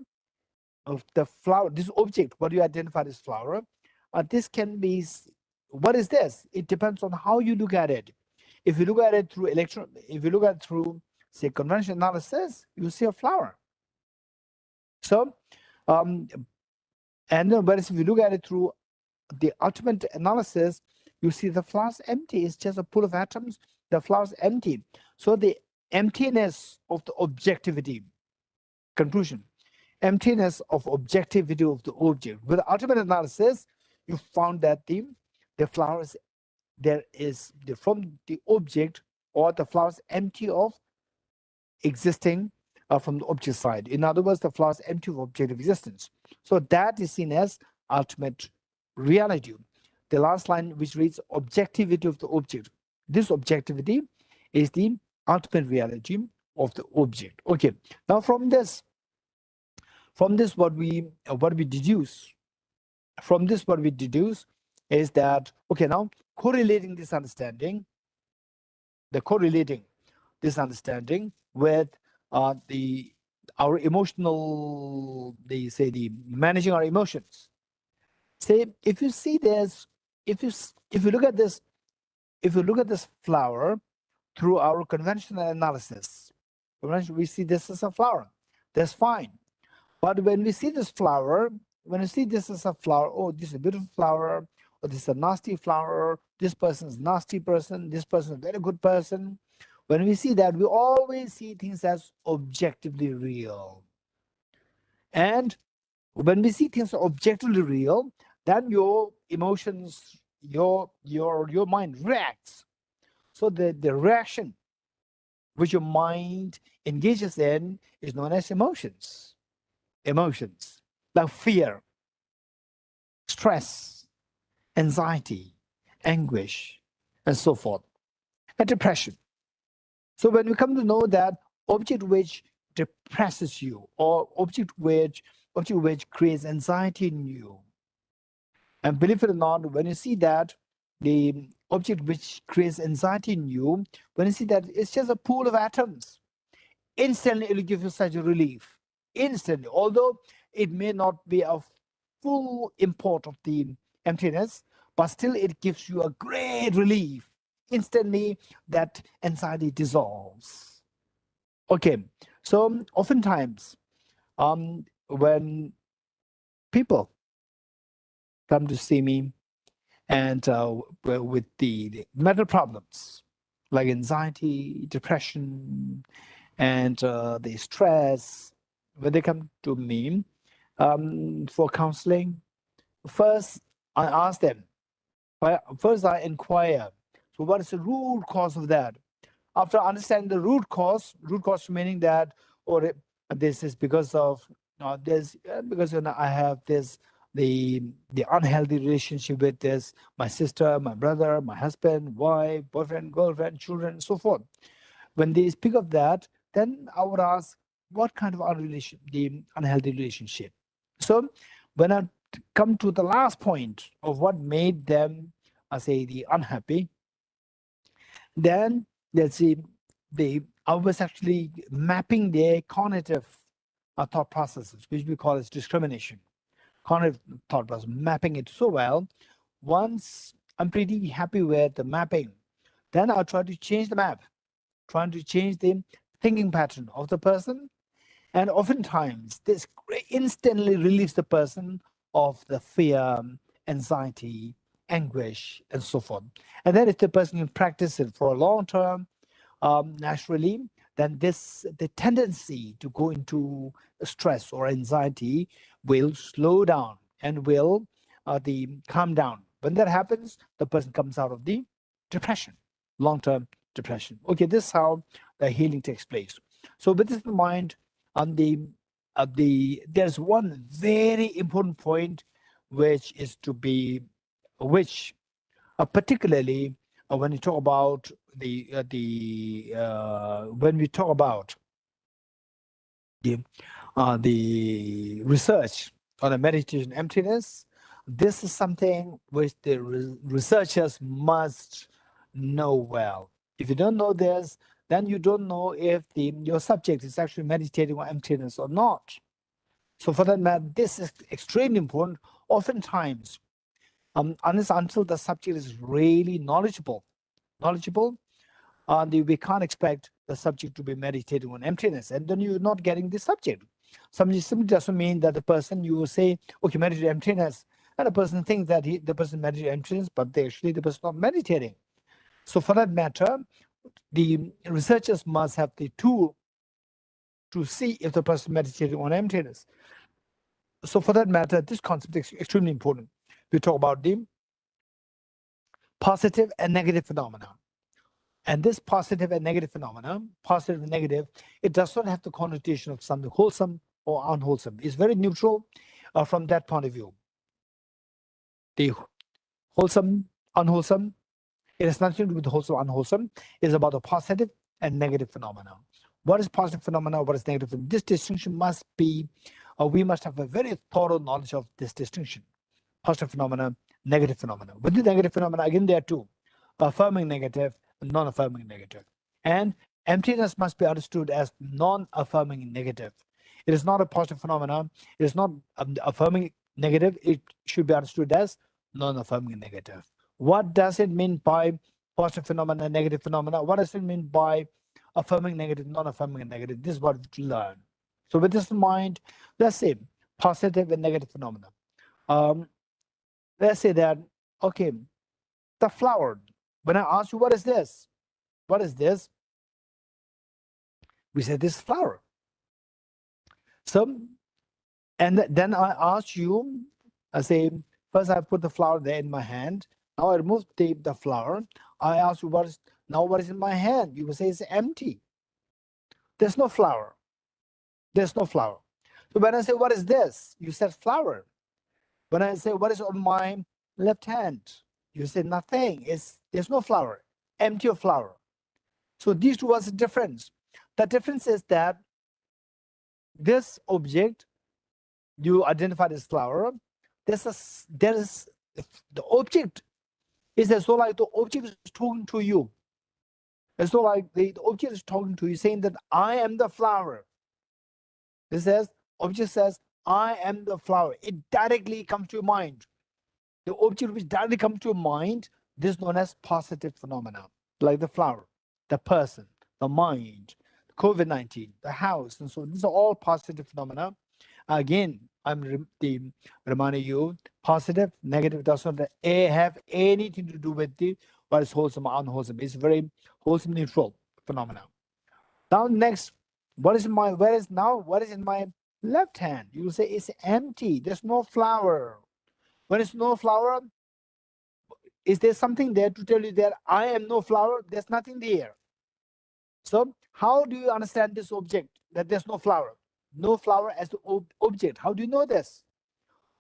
this object, what you identified as flower, this can be, what is this? It depends on how you look at it. If you look at it through if you look at it through, say, conventional analysis, you see a flower. So, whereas if you look at it through the ultimate analysis, you see the flower's empty. It's just a pool of atoms. The flower's empty. So the emptiness of the objectivity, conclusion, emptiness of objectivity of the object. With the ultimate analysis, you found that the flower is, from the object, or the flower is empty of existing from the object side. In other words, the flower is empty of objective existence. So that is seen as ultimate reality. The last line, which reads objectivity of the object. This objectivity is the ultimate reality of the object. Okay. Now from this, what we deduce is that, okay, now correlating this understanding with our emotional, they say, the managing our emotions. Say, if you see this, if you look at this flower through our conventional analysis, we see this as a flower. That's fine. But when we see this flower, when you see this as a flower, oh, this is a beautiful flower, or this is a nasty flower, this person is a nasty person, this person is a very good person. When we see that, we always see things as objectively real. And when we see things objectively real, then your emotions, your mind reacts. So the reaction which your mind engages in is known as emotions. Emotions like fear, stress, anxiety, anguish, and so forth, and depression. So when we come to know that object which depresses you, or object which creates anxiety in you, and believe it or not, when you see that the object which creates anxiety in you, when you see that it's just a pool of atoms, instantly it will give you such a relief. Instantly, although it may not be a full import of the emptiness, but still it gives you a great relief. Instantly, that anxiety dissolves. Okay, so oftentimes, when people come to see me and with the mental problems like anxiety, depression, and the stress, when they come to me for counseling, first I ask them, first I inquire, so what is the root cause of that? After understanding the root cause meaning that, or this is because of this, because I have this, the unhealthy relationship with this, my sister, my brother, my husband, wife, boyfriend, girlfriend, children, and so forth. When they speak of that, then I would ask, what kind of the unhealthy relationship? So when I come to the last point of what made them, I say, the unhappy, then let's see, I was actually mapping their cognitive thought processes, which we call as discrimination. Cognitive thought process, mapping it so well. Once I'm pretty happy with the mapping, then I'll try to change the map, trying to change the thinking pattern of the person. And oftentimes, this instantly relieves the person of the fear, anxiety, anguish, and so forth. And then if the person can practice it for a long term, naturally, then the tendency to go into stress or anxiety will slow down and will calm down. When that happens, the person comes out of the depression, long-term depression. Okay, this is how the healing takes place. So with this in mind, on there's one very important point which particularly when you talk about when we talk about the research on a meditation emptiness, this is something which the researchers must know well. If you don't know this, then you don't know if your subject is actually meditating on emptiness or not. So for that matter, this is extremely important. Oftentimes, until the subject is really knowledgeable, we can't expect the subject to be meditating on emptiness, and then you're not getting the subject. Somebody simply doesn't mean that the person, you will say, okay, meditate emptiness, and the person thinks that the person meditates emptiness, but the person not meditating. So for that matter, the researchers must have the tool to see if the person meditating on emptiness. So for that matter, this concept is extremely important. We talk about the positive and negative phenomena. And this positive and negative phenomena, positive and negative, it does not have the connotation of something wholesome or unwholesome. It's very neutral from that point of view. The wholesome, unwholesome, it has nothing to do with wholesome, unwholesome. It's about the positive and negative phenomena. What is positive phenomena? What is negative phenomena? This distinction must be, we must have a very thorough knowledge of this distinction. Positive phenomena, negative phenomena. With the negative phenomena, again, there are two: affirming negative, non-affirming negative. And emptiness must be understood as non-affirming negative. It is not a positive phenomenon. It is not affirming negative. It should be understood as non-affirming negative. What does it mean by positive phenomena, negative phenomena? What does it mean by affirming negative, non-affirming negative? This is what we learn. So with this in mind, let's say positive and negative phenomena. Let's say that, okay, the flower. When I ask you, what is this? What is this? We say this flower. So, and then I ask you, I say, first I put the flower there in my hand. Now I remove the flower. I ask you, what is in my hand? You will say it's empty. There's no flower. There's no flower. So when I say, what is this? You said flower. When I say, what is on my left hand? You say nothing. There's no flower. Empty of flower. So these two was the difference. The difference is that this object you identified as flower, there is the object is as though like the object is talking to you. As though like the object is talking to you, saying that I am the flower. It says, object says, I am the flower. It directly comes to your mind. The object which directly comes to your mind, this is known as positive phenomena, like the flower, the person, the mind, COVID-19, the house, and so on. These are all positive phenomena. Again, I'm reminding you, positive, negative does not have anything to do with what is wholesome or unwholesome. It's very wholesome, neutral phenomena. Now, next, what is in my left hand? You will say it's empty. There's no flower. When it's no flower, is there something there to tell you that I am no flower? There's nothing there. So how do you understand this object, that there's no flower? No flower as the object. How do you know this?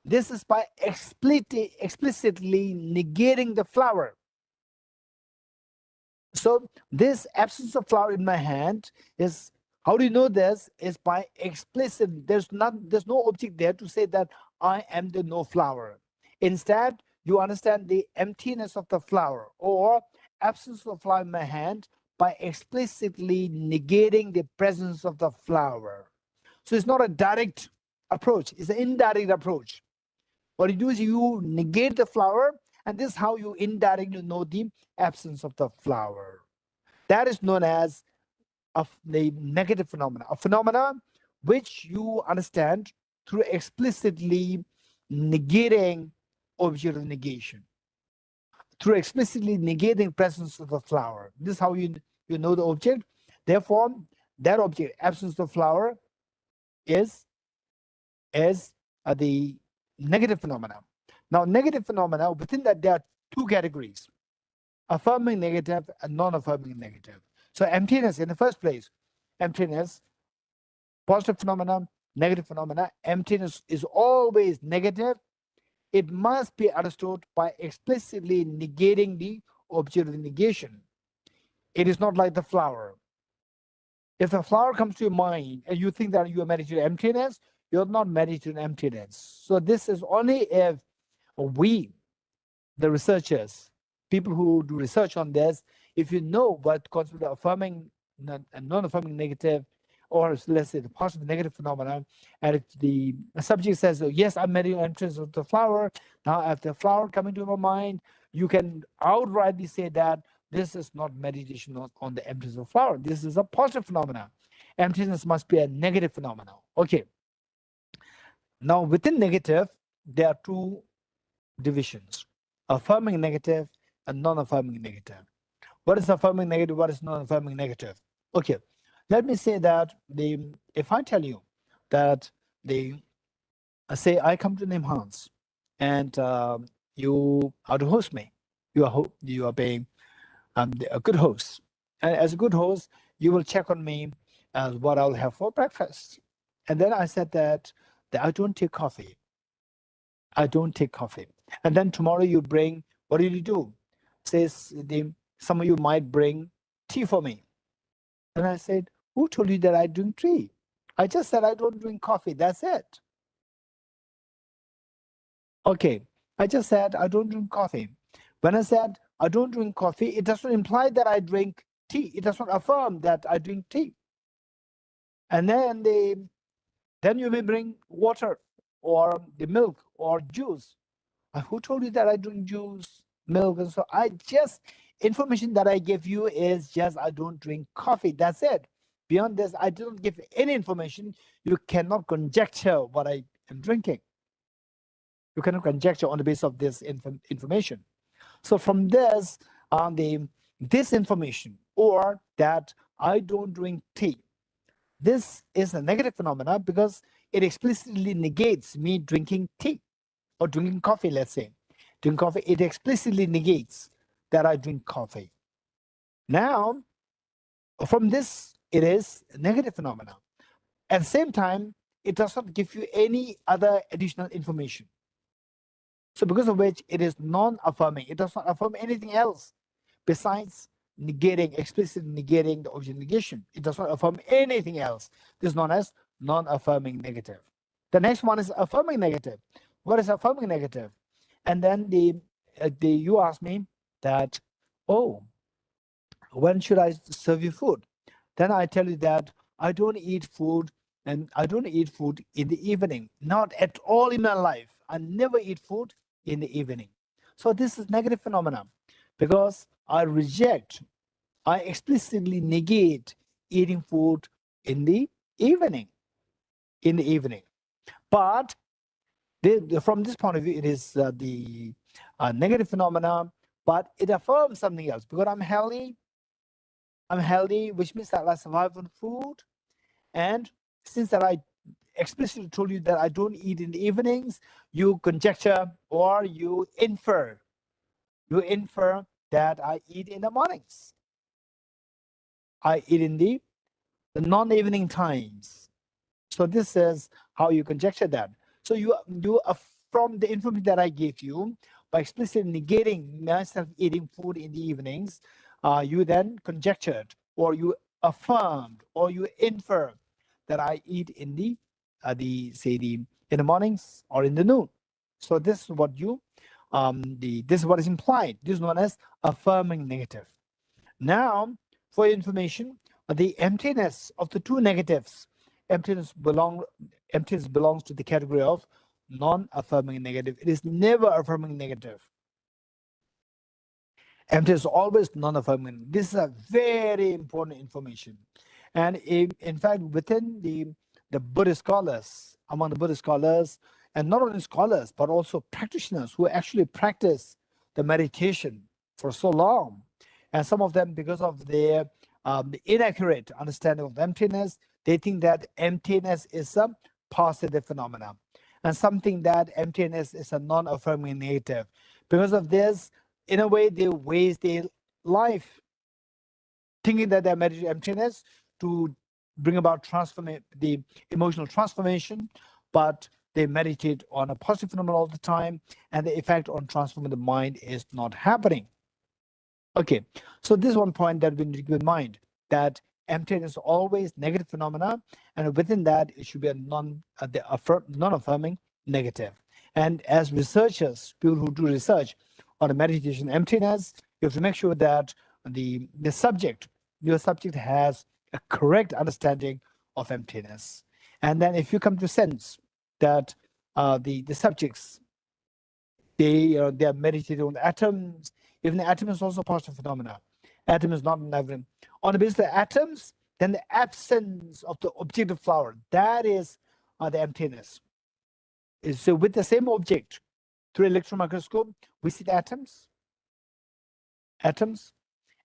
This is by explicitly negating the flower. So this absence of flower in my hand is, how do you know this? Is by explicit. There's no object there to say that I am the no flower. Instead, you understand the emptiness of the flower or absence of flower in my hand by explicitly negating the presence of the flower. So it's not a direct approach, it's an indirect approach. What you do is you negate the flower, and this is how you indirectly know the absence of the flower. That is known as the negative phenomena, a phenomena which you understand through explicitly negating object of negation, through explicitly negating presence of the flower. This is how you know the object. Therefore, that object, absence of flower, is the negative phenomena. Now, negative phenomena, within that, there are two categories: affirming negative and non-affirming negative. So emptiness, in the first place, emptiness, positive phenomena, negative phenomena. Emptiness is always negative. It must be understood by explicitly negating the object of the negation. It is not like the flower. If the flower comes to your mind and you think that you are married to emptiness, you're not married to emptiness. So this is only if we, the researchers, people who do research on this, if you know what concept of affirming and non-affirming negative, or let's say the positive negative phenomenon, and if the subject says, oh, yes, I'm married to emptiness of the flower, now after the flower coming to my mind, you can outrightly say that this is not meditation on the emptiness of flower. This is a positive phenomenon. Emptiness must be a negative phenomenon. Okay. Now within negative, there are two divisions: affirming negative and non-affirming negative. What is affirming negative? What is non-affirming negative? Okay. Let me say that if I tell you that say I come to NIMHANS and you are to host me, you are being a good host, and as a good host, you will check on me as what I'll have for breakfast. And then I said that I don't take coffee. I don't take coffee. And then tomorrow you bring, what do you do? Says some of you might bring tea for me. And I said, who told you that I drink tea? I just said I don't drink coffee. That's it. Okay. I just said I don't drink coffee. When I said I don't drink coffee, it does not imply that I drink tea. It does not affirm that I drink tea. And then you may bring water or the milk or juice. Who told you that I drink juice, milk, and so information that I give you is just I don't drink coffee. That's it. Beyond this, I don't give any information. You cannot conjecture what I am drinking. You cannot conjecture on the basis of this information. So from this, this information, or that I don't drink tea, this is a negative phenomena because it explicitly negates me drinking tea or drinking coffee, let's say. Drink coffee, it explicitly negates that I drink coffee. Now, from this, it is a negative phenomenon. At the same time, it does not give you any other additional information. So because of which it is non-affirming. It does not affirm anything else besides negating, explicitly negating the object negation. It does not affirm anything else. This is known as non-affirming negative. The next one is affirming negative. What is affirming negative? And then you ask me that, oh, when should I serve you food? Then I tell you that I don't eat food, and I don't eat food in the evening. Not at all in my life. I never eat food in the evening. So this is negative phenomenon because I explicitly negate eating food in the evening. But from this point of view, it is the negative phenomena, but it affirms something else because I'm healthy, which means that I survive on food. And since that I explicitly told you that I don't eat in the evenings, you conjecture or you infer that I eat in the mornings. I eat in the non-evening times. So this is how you conjecture that. So you from the information that I gave you, by explicitly negating myself eating food in the evenings, you then conjectured or you affirmed or you infer that I eat in the in the mornings or in the noon. So this is what this is what is implied. This is known as affirming negative. Now, for information, the emptiness of the two negatives, emptiness belongs to the category of non-affirming negative. It is never affirming negative. Emptiness is always non-affirming. This is a very important information. And in fact, within the Buddhist scholars, among the Buddhist scholars, and not only scholars, but also practitioners who actually practice the meditation for so long, and some of them, because of their inaccurate understanding of emptiness. They think that emptiness is a positive phenomenon, and something that emptiness is a non-affirming negative. Because of this, in a way, they waste their life thinking that they're meditating emptiness to bring about the emotional transformation, but they meditate on a positive phenomenon all the time, and the effect on transforming the mind is not happening. Okay, so this is one point that we need to keep in mind, that emptiness is always negative phenomena, and within that it should be a non-affirming negative. And as researchers, people who do research on the meditation emptiness, you have to make sure that your subject has a correct understanding of emptiness. And then if you come to sense that the subjects, they are meditating on the atoms. Even the atom is also a positive phenomena. Atom is not an evident. On the basis of the atoms, then the absence of the objective flower, that is the emptiness. So with the same object, through electron microscope, we see the atoms.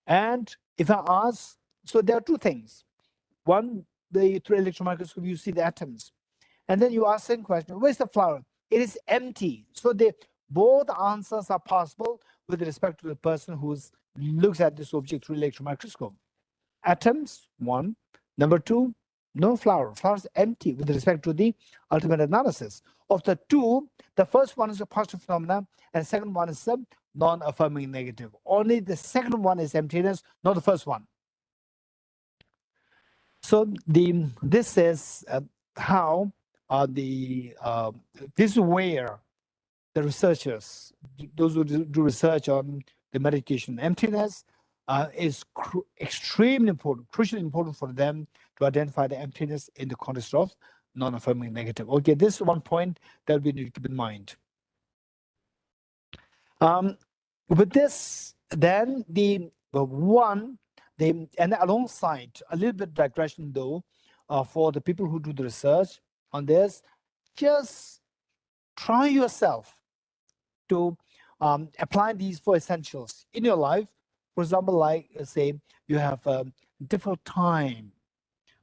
And if I ask, so there are two things. One, through electron microscope, you see the atoms. And then you ask the question, where's the flower? It is empty. So both answers are possible with respect to the person who looks at this object through electron microscope. Atoms, one. Number two, no flower. Flower is empty with respect to the ultimate analysis. Of the two, the first one is a positive phenomenon, and the second one is a non-affirming negative. Only the second one is emptiness, not the first one. So this is how this is where the researchers, those who do research on the meditation emptiness, is extremely important, crucially important for them to identify the emptiness in the context of non-affirming negative. Okay, this is one point that we need to keep in mind. With this, then and alongside a little bit digression though, for the people who do the research on this, just try yourself to apply these 4 essentials in your life. For example, like say you have a difficult time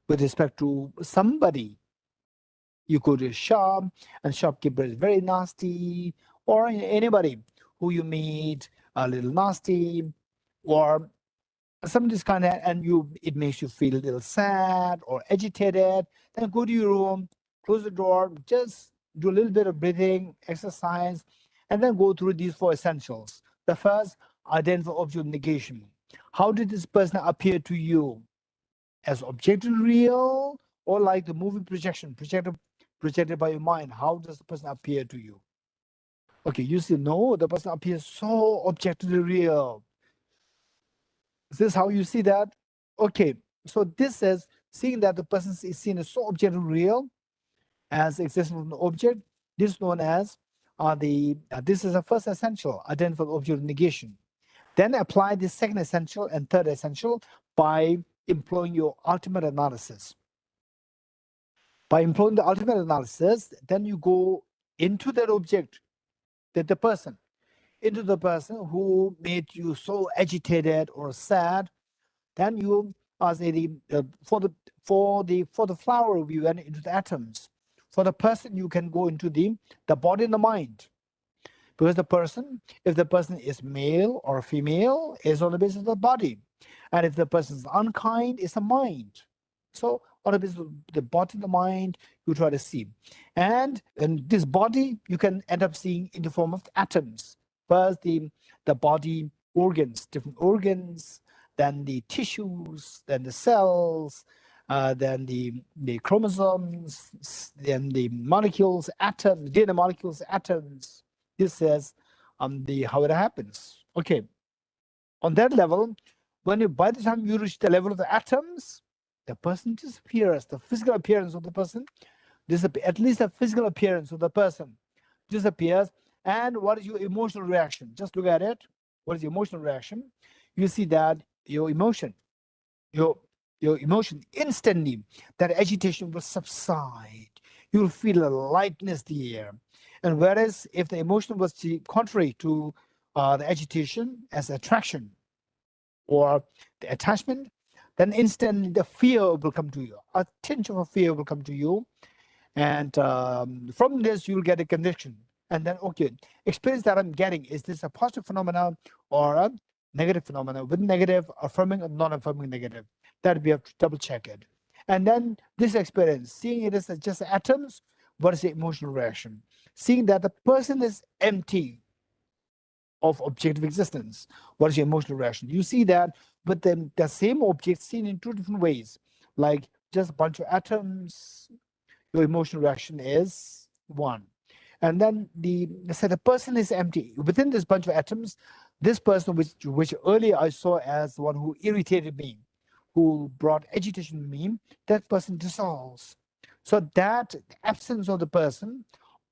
with respect to somebody. You go to a shop and shopkeeper is very nasty, or anybody who you meet a little nasty, or some this kind of, and it makes you feel a little sad or agitated. Then go to your room, close the door, just do a little bit of breathing exercise, and then go through these 4 essentials. The first, identify object negation. How did this person appear to you? As objectively real, or like the movie projection, projected by your mind? How does the person appear to you? Okay, you see, no, the person appears so objectively real. Is this how you see that? Okay, so this is seeing that the person is seen as so objectively real as existence of an object. This is known as this is the first essential, identify object negation. Then apply the second essential and third essential by employing your ultimate analysis. By employing the ultimate analysis, then you go into that object, into the person who made you so agitated or sad. Then you say for the flower, we went into the atoms. For the person, you can go into the body and the mind. Because if the person is male or female, is on the basis of the body. And if the person is unkind, it's the mind. So on the basis of the body and the mind, you try to see. And in this body, you can end up seeing in the form of atoms. First, the body organs, different organs, then the tissues, then the cells, then the chromosomes, then the molecules, atoms, DNA molecules, atoms. This is how it happens. Okay. On that level, by the time you reach the level of the atoms, the person disappears. The physical appearance of the person disappears. At least the physical appearance of the person disappears. And what is your emotional reaction? Just look at it. What is your emotional reaction? You see that your emotion instantly, that agitation will subside. You'll feel a lightness there. And whereas if the emotion was contrary to the agitation as attraction or the attachment, then instantly the fear will come to you. A tinge of a fear will come to you. And from this, you'll get a conviction. And then, okay, experience that I'm getting, is this a positive phenomenon or a negative phenomenon? With negative, affirming or non-affirming negative. That we have to double check it. And then this experience, seeing it as just atoms, what is the emotional reaction? Seeing that the person is empty of objective existence, what is your emotional reaction? You see that, but then the same object seen in two different ways, like just a bunch of atoms, your emotional reaction is one. And then the person is empty. Within this bunch of atoms, this person, which earlier I saw as the one who irritated me, who brought agitation to me, that person dissolves. So that absence of the person,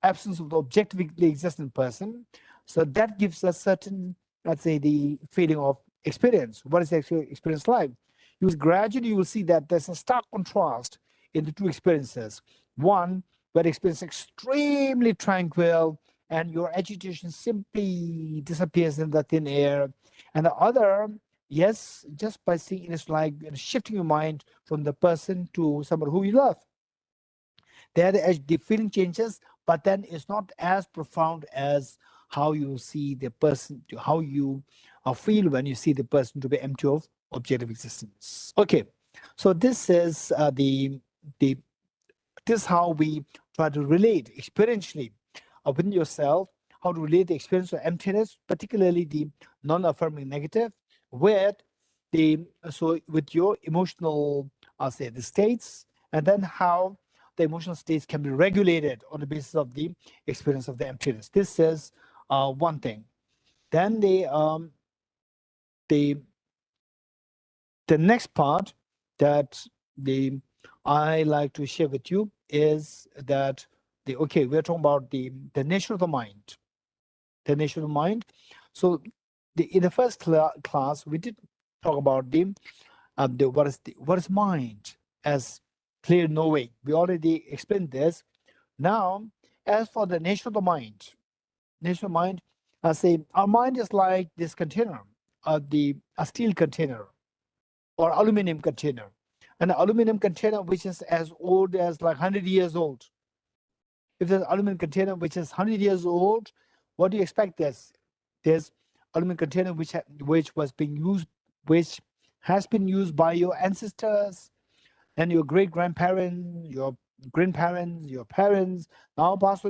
absence of the objectively existent person, so that gives us certain, let's say, the feeling of experience. What is the experience like? Gradually you will see that there's a stark contrast in the two experiences. One, where experience is extremely tranquil and your agitation simply disappears in the thin air. And the other, yes, just by seeing it is like shifting your mind from the person to someone who you love. There the feeling changes, but then it's not as profound as how you see the person, how you feel when you see the person to be empty of objective existence. Okay, so this is this is how we try to relate experientially within yourself, how to relate the experience of emptiness, particularly the non-affirming negative, with your emotional, I'll say, the states, and then how the emotional states can be regulated on the basis of the experience of the emptiness. This is one thing. Then the next part that I like to share with you is that we're talking about the nature of the mind. The nature of the mind. So in the first class, we did talk about what is mind as clear knowing. We already explained this. Now, as for the nature of the mind, I say our mind is like this container, a steel container or aluminum container. An aluminum container which is as old as like 100 years old. If there's an aluminum container which is 100 years old, what do you expect? There's aluminum container which has been used by your ancestors and your great grandparents, your grandparents, your parents. Now pass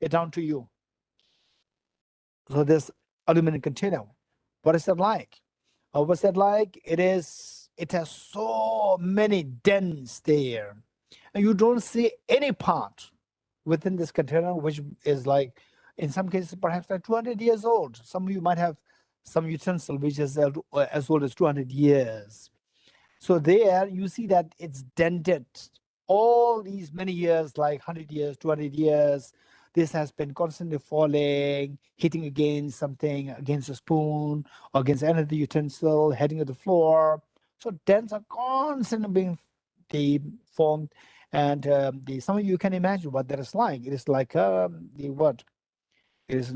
it down to you. So this aluminum container, what is that like? What's that like? It has so many dents there, and you don't see any part within this container, which is like, in some cases, perhaps like 200 years old. Some of you might have some utensil which is as old as 200 years. So there you see that it's dented all these many years, like 100 years, 200 years. This has been constantly falling, hitting against something, against a spoon, or against another utensil, heading to the floor. So dents are constantly being formed. And some of you can imagine what that is like. It is like what? There's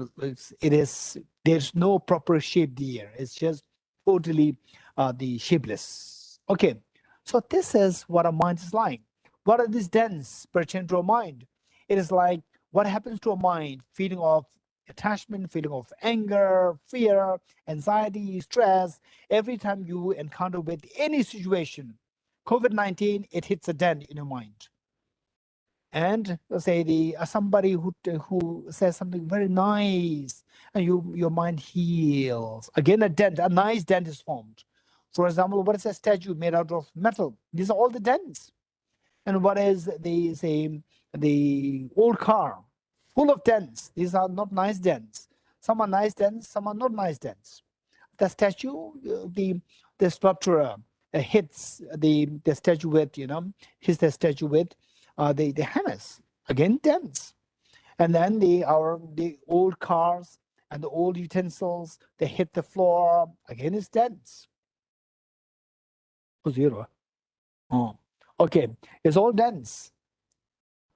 no proper shape there. It's just totally the shapeless. Okay, so this is what our mind is like. What are these dents pertain to our mind? It is like what happens to our mind, feeling of attachment, feeling of anger, fear, anxiety, stress. Every time you encounter with any situation, COVID-19, it hits a dent in your mind. And say somebody who says something very nice, and your mind heals. Again, a nice dent is formed. For example, what is a statue made out of metal? These are all the dents. And what is the old car, full of dents? These are not nice dents. Some are nice dents, some are not nice dents. The statue, the sculptor hits the statue with, hits the statue with the hammers, again dents. And then the old cars and the old utensils, they hit the floor, again it's dents. Zero. Oh, okay, it's all dents.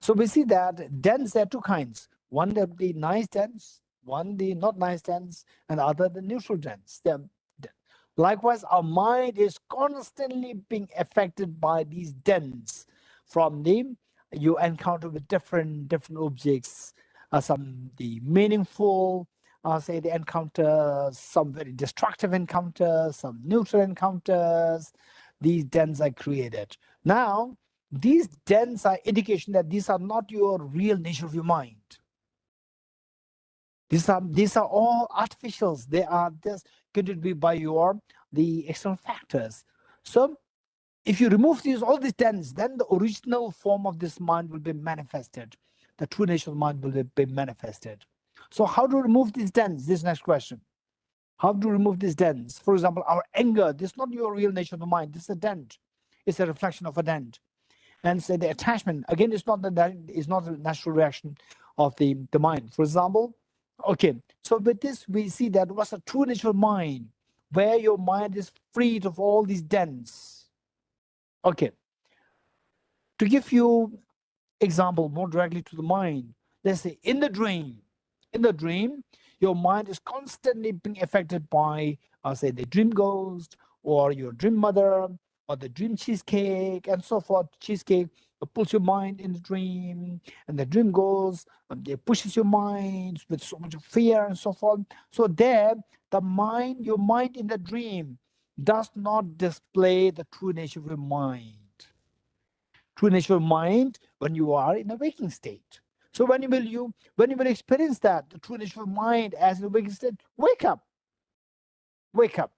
So we see that dents, there are two kinds. One the nice dents, one the not nice dents, and other the neutral dents. Likewise, our mind is constantly being affected by these dens. From them, you encounter with different objects, some the meaningful, say they encounter some very destructive encounters, some neutral encounters. These dens are created. Now, these dens are indication that these are not your real nature of your mind. These are all artificials. They are just going to be by the external factors. So if you remove all these dens, then the original form of this mind will be manifested. The true nature of mind will be manifested. So how to remove these dens? This next question. How to remove these dens? For example, our anger, this is not your real nature of the mind. This is a dent. It's a reflection of a dent. And say the attachment, again, it's not a natural reaction of the mind. For example, okay, so with this, we see that what's a true nature of mind, where your mind is freed of all these dens. Okay. To give you example more directly to the mind, let's say in the dream, your mind is constantly being affected by, say, the dream ghost or your dream mother or the dream cheesecake and so forth. Cheesecake pulls your mind in the dream, and the dream goes, it pushes your mind with so much fear and so forth. So there, your mind in the dream does not display the true nature of your mind. True nature of mind when you are in a waking state. So when you will experience that, the true nature of mind as in a waking state, wake up. Wake up.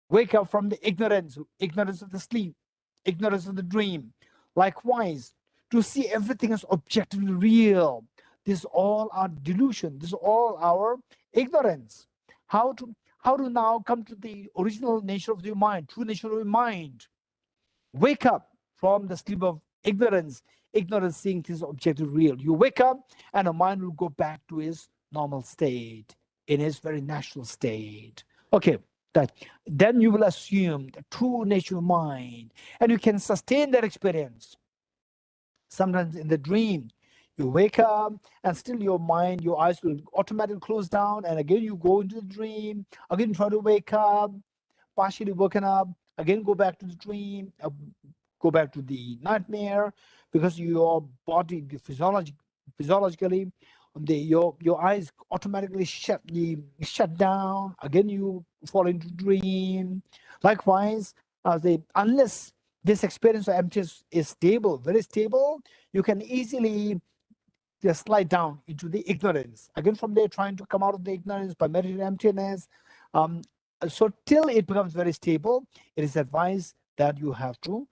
Wake up from the ignorance of the sleep, ignorance of the dream. Likewise, to see everything as objectively real. This is all our delusion. This is all our ignorance. How to now come to the original nature of your mind, true nature of your mind. Wake up from the sleep of ignorance seeing things objectively real. You wake up and the mind will go back to its normal state, in its very natural state. Okay, then you will assume the true nature of mind, and you can sustain that experience. Sometimes in the dream, you wake up and still your mind, your eyes will automatically close down, and again you go into the dream, again try to wake up, partially woken up, again go back to the dream, go back to the nightmare, because your body, physiologically, your eyes automatically shut down. Again, you fall into dream. Likewise, unless this experience of emptiness is stable, very stable, you can easily just slide down into the ignorance. Again, from there, trying to come out of the ignorance by meditating emptiness. So till it becomes very stable, it is advised that you have to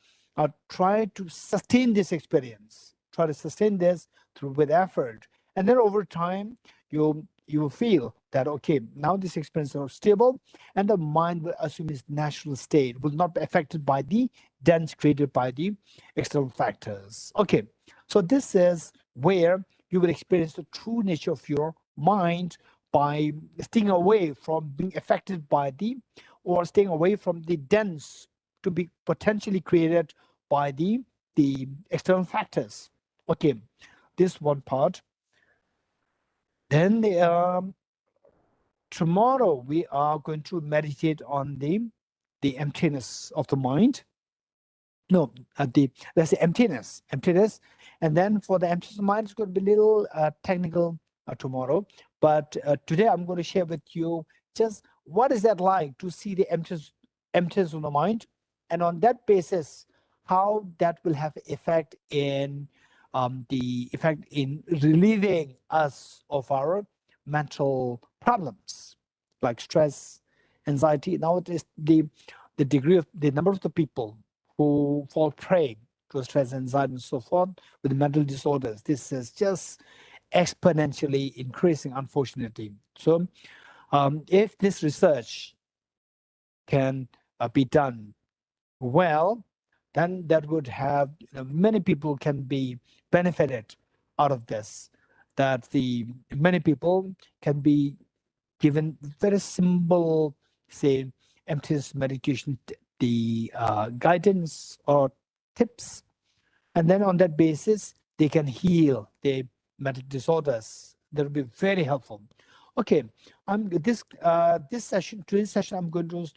try to sustain this experience. Try to sustain this with effort. And then over time, you will feel that, okay, now this experience is stable, and the mind will assume its natural state, will not be affected by the dens created by the external factors. Okay, so this is where you will experience the true nature of your mind by staying away from being affected by or staying away from the dens to be potentially created by the external factors. Okay, this one part. Then tomorrow we are going to meditate on the emptiness of the mind. No, let's say emptiness, and then for the emptiness of the mind, it's going to be a little technical tomorrow. But today I'm going to share with you just what is that like to see the emptiness of the mind, and on that basis, how that will have effect in relieving us of our mental problems like stress, anxiety. Now it is the number of the people who fall prey to stress, anxiety, and so forth with mental disorders. This is just exponentially increasing, unfortunately. So if this research can be done well, then that would have many people can be benefited out of this. That many people can be given very simple, say, emptiness meditation, the guidance or tips, and then on that basis they can heal their mental disorders. That will be very helpful. Okay, today's session I'm going to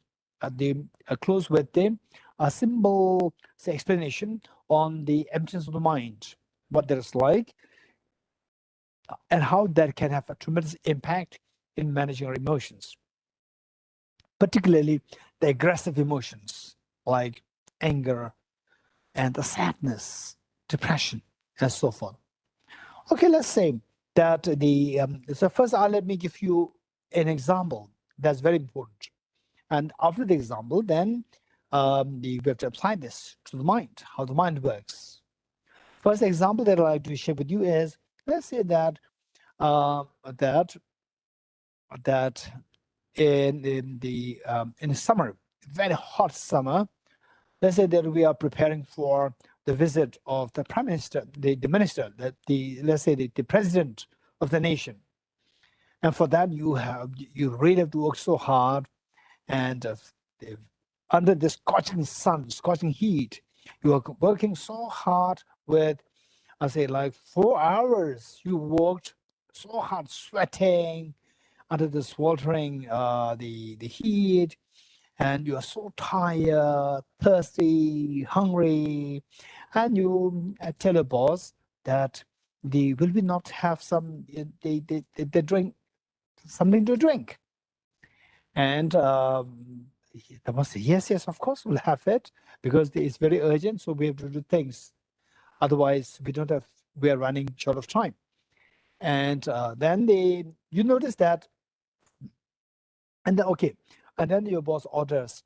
close with the a simple explanation on the emptiness of the mind, what that is like, and how that can have a tremendous impact in managing our emotions, particularly the aggressive emotions like anger and the sadness, depression, and so forth. Okay, let's say that so first let me give you an example that's very important. And after the example, then we have to apply this to the mind, how the mind works. First example that I'd like to share with you is, let's say that that in the summer, very hot summer, let's say that we are preparing for the visit of the prime minister, the minister, let's say the president of the nation, and for that you really have to work so hard, and under the scorching sun, scorching heat, you are working so hard with, I say, like 4 hours. You worked so hard, sweating under the sweltering the heat, and you are so tired, thirsty, hungry, and you tell your boss that will we not have they drink something to drink, and the boss said, yes, of course we'll have it, because it's very urgent, so we have to do things, otherwise we are running short of time. And then you notice that, and then your boss orders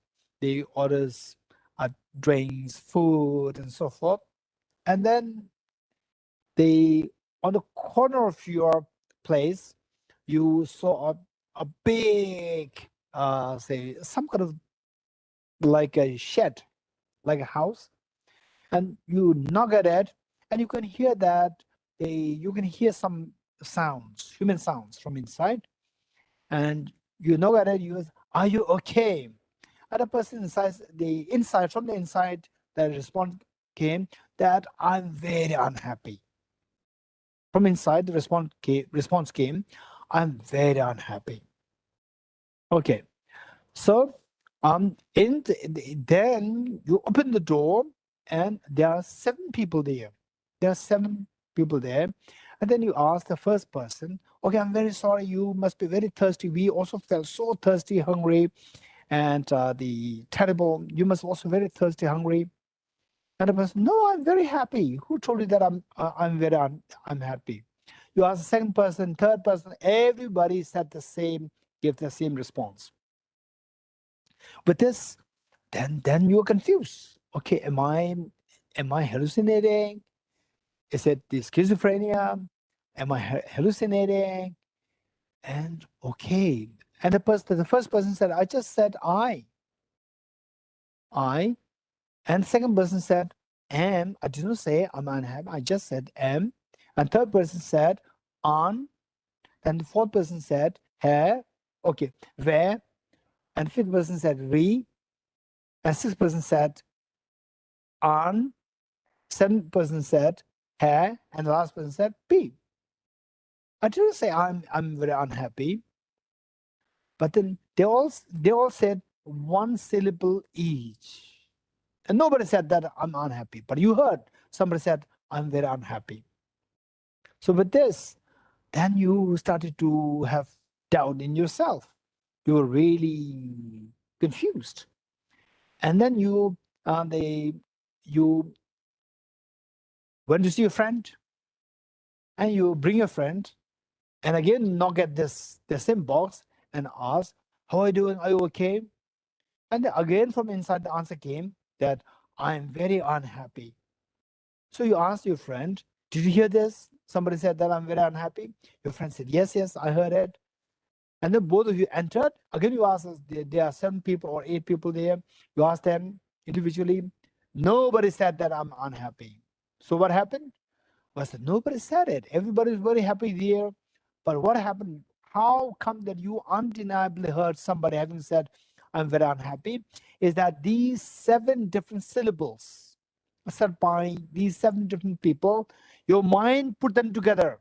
drinks, food, and so forth, and then on the corner of your place you saw a big say some kind of like a shed, like a house, and you knock at it, and you can hear some sounds, human sounds from inside, and you knock at it, you ask, are you okay? And the person from the inside, the response came that I'm very unhappy. From inside, the response came, I'm very unhappy. Okay, so then you open the door, and there are 7 people there. There are 7 people there, and then you ask the first person, okay, I'm very sorry, you must be very thirsty. We also felt so thirsty, hungry, and you must also very thirsty, hungry. And the person, no, I'm very happy. Who told you that I'm happy? You ask the second person, third person, everybody give the same response. With this, then you're confused. Okay, am I hallucinating? Is it the schizophrenia? Am I hallucinating? And okay, and the first person said, I just said I, and the second person said am. I didn't say I'm unhappy. I just said am. And third person said on. And the fourth person said hair. Okay, where. And fifth person said re. And sixth person said on. Seventh person said hair. And the last person said p. I didn't say I'm very unhappy. But then they all said one syllable each. And nobody said that I'm unhappy. But you heard somebody said, I'm very unhappy. So with this, then you started to have doubt in yourself. You were really confused. And then you went to see a friend, and you bring your friend, and again knock at the same box and ask, how are you doing? Are you okay? And again from inside the answer came that I'm very unhappy. So you asked your friend, did you hear this? Somebody said that I'm very unhappy. Your friend said, yes, I heard it. And then both of you entered. Again, you asked us, there are 7 people or 8 people there. You asked them individually. Nobody said that I'm unhappy. So what happened? I said, nobody said it. Everybody is very happy there. But what happened? How come that you undeniably heard somebody having said, I'm very unhappy? Is that these 7 different syllables said by these 7 different people, your mind put them together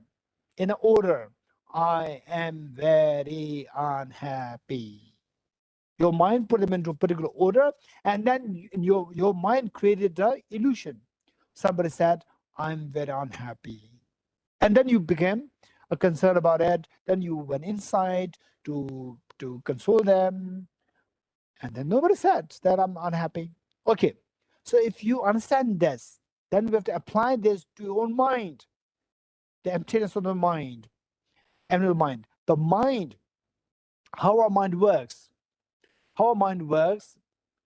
in an order. I am very unhappy. Your mind put them into a particular order, and then your mind created the illusion. Somebody said, I'm very unhappy. And then you became a concern about it. Then you went inside to console them. And then nobody said that I'm unhappy. Okay. So if you understand this, then we have to apply this to your own mind. The emptiness of the mind. Emptiness of the mind. The mind, how our mind works. How our mind works,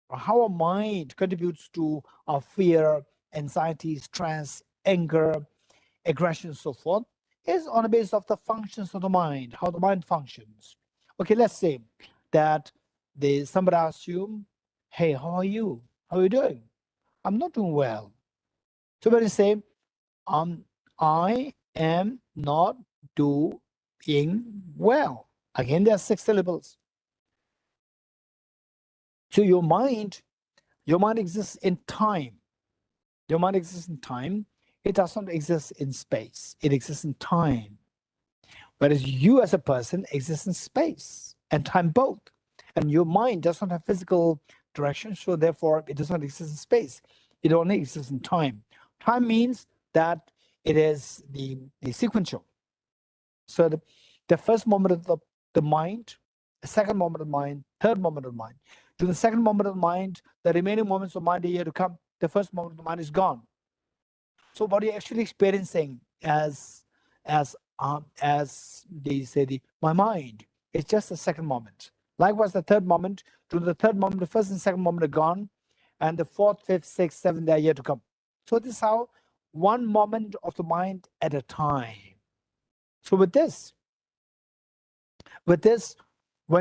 or how our mind contributes to our fear, anxiety, stress, anger, aggression, so forth, is on the basis of the functions of the mind, how the mind functions. Okay, let's say that somebody asks you, hey, how are you? How are you doing? I'm not doing well. So when you say, I am not doing well. Again, there are 6 syllables. So your mind exists in time. Your mind exists in time. It does not exist in space. It exists in time. Whereas you as a person exist in space and time both. And your mind does not have physical direction, so therefore it does not exist in space. It only exists in time. Time means that it is the sequential. So the first moment of the mind, the second moment of the mind, third moment of the mind. To the second moment of the mind, the remaining moments of mind are yet to come. The first moment of the mind is gone. So what you're actually experiencing as they say, my mind, it's just the second moment. Likewise, the third moment, to the third moment, the first and second moment are gone, and the fourth, fifth, sixth, seventh, are yet to come. So this is how one moment of the mind at a time. So with this, when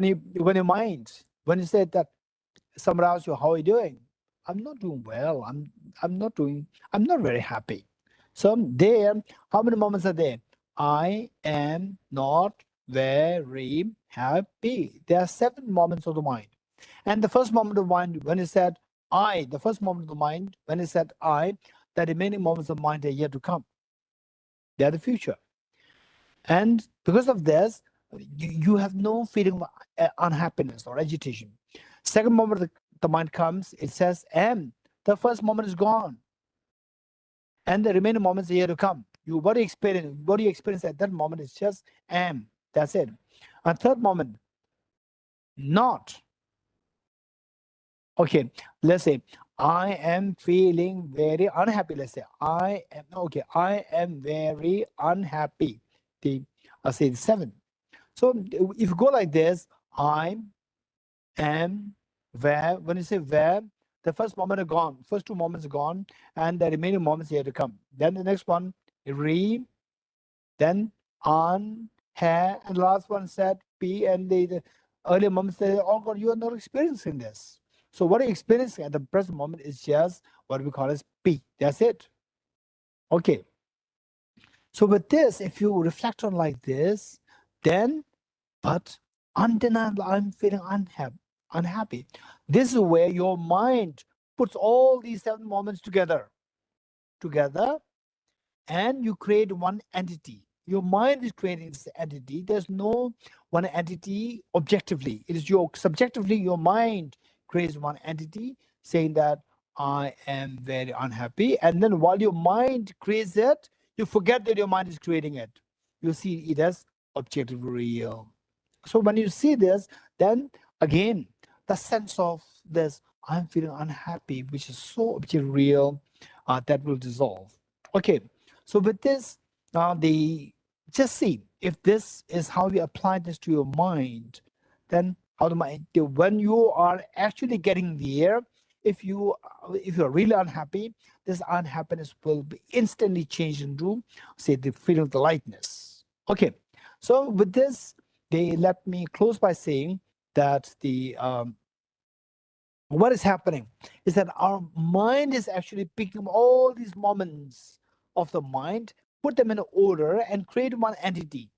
your mind, when you say that somebody asks you, how are you doing? I'm not doing well. I'm not very happy. So there, how many moments are there? I am not very happy. There are 7 moments of the mind. And the first moment of the mind, when it said I, the first moment of the mind, when it said I, the remaining moments of mind are yet to come. They are the future. And because of this, you have no feeling of unhappiness or agitation. Second moment the mind comes, it says am. The first moment is gone. And the remaining moments are yet to come. What do you experience at that moment is just am. That's it. A third moment, not. Okay, let's say I am feeling very unhappy. Let's say I am very unhappy. I say 7. So if you go like this, I am where, when you say where, the first moment are gone, first 2 moments are gone, and the remaining moments are yet to come. Then the next one, re, then on, ha, and the last one said p, and the earlier moments, they all gone. You are not experiencing this. So what you're experiencing at the present moment is just what we call as p. That's it. Okay. So with this, if you reflect on like this, then, but undeniably, I'm feeling unhappy. This is where your mind puts all these 7 moments together, and you create one entity. Your mind is creating this entity. There's no one entity objectively. It is subjectively, your mind creates one entity saying that I am very unhappy. And then while your mind creates it, you forget that your mind is creating it. You see it as objectively real. So when you see this, then again, the sense of this, I'm feeling unhappy, which is so objectively real, that will dissolve. Okay, so with this, just see if this is how you apply this to your mind, then how the mind, when you are actually getting there, if you are really unhappy, this unhappiness will be instantly changed into, say, the feeling of the lightness. Okay, so with this, let me close by saying that what is happening is that our mind is actually picking up all these moments of the mind, put them in order, and create one entity.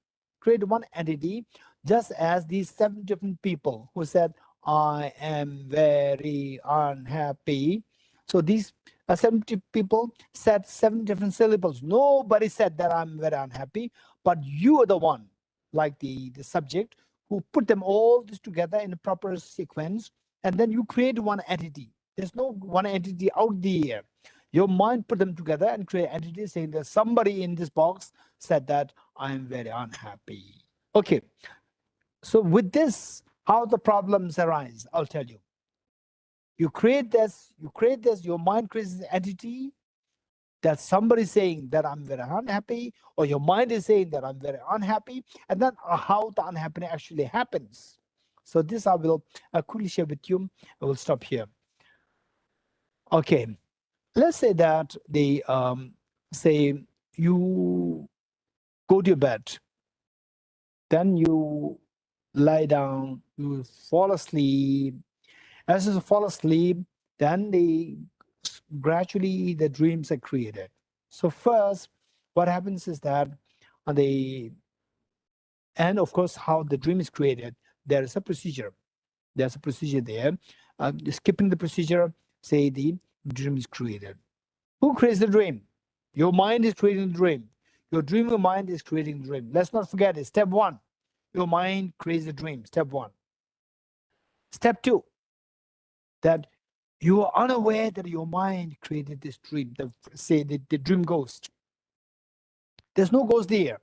Just as these 7 different people who said, I am very unhappy. So these 7 people said 7 different syllables. Nobody said that I'm very unhappy, but you are the one, like the subject, who put them all this together in a proper sequence, and then you create one entity. There's no one entity out there. Your mind put them together and create entity saying that somebody in this box said that I'm very unhappy. Okay, so with this, how the problems arise, I'll tell you. You create this, your mind creates an entity that somebody is saying that I'm very unhappy, or your mind is saying that I'm very unhappy, and then how the unhappiness actually happens. So this I will quickly share with you. I will stop here. Okay, let's say that the say you go to your bed, then you lie down, you fall asleep. As you fall asleep, then gradually the dreams are created. So first, what happens is that and of course, how the dream is created, there is a procedure. There's a procedure there. Skipping the procedure, say the dream is created. Who creates the dream? Your mind is creating the dream. Your dreaming mind is creating the dream. Let's not forget it. Step one, your mind creates the dream. Step one. Step two, that you are unaware that your mind created this dream, the dream ghost. There's no ghost there.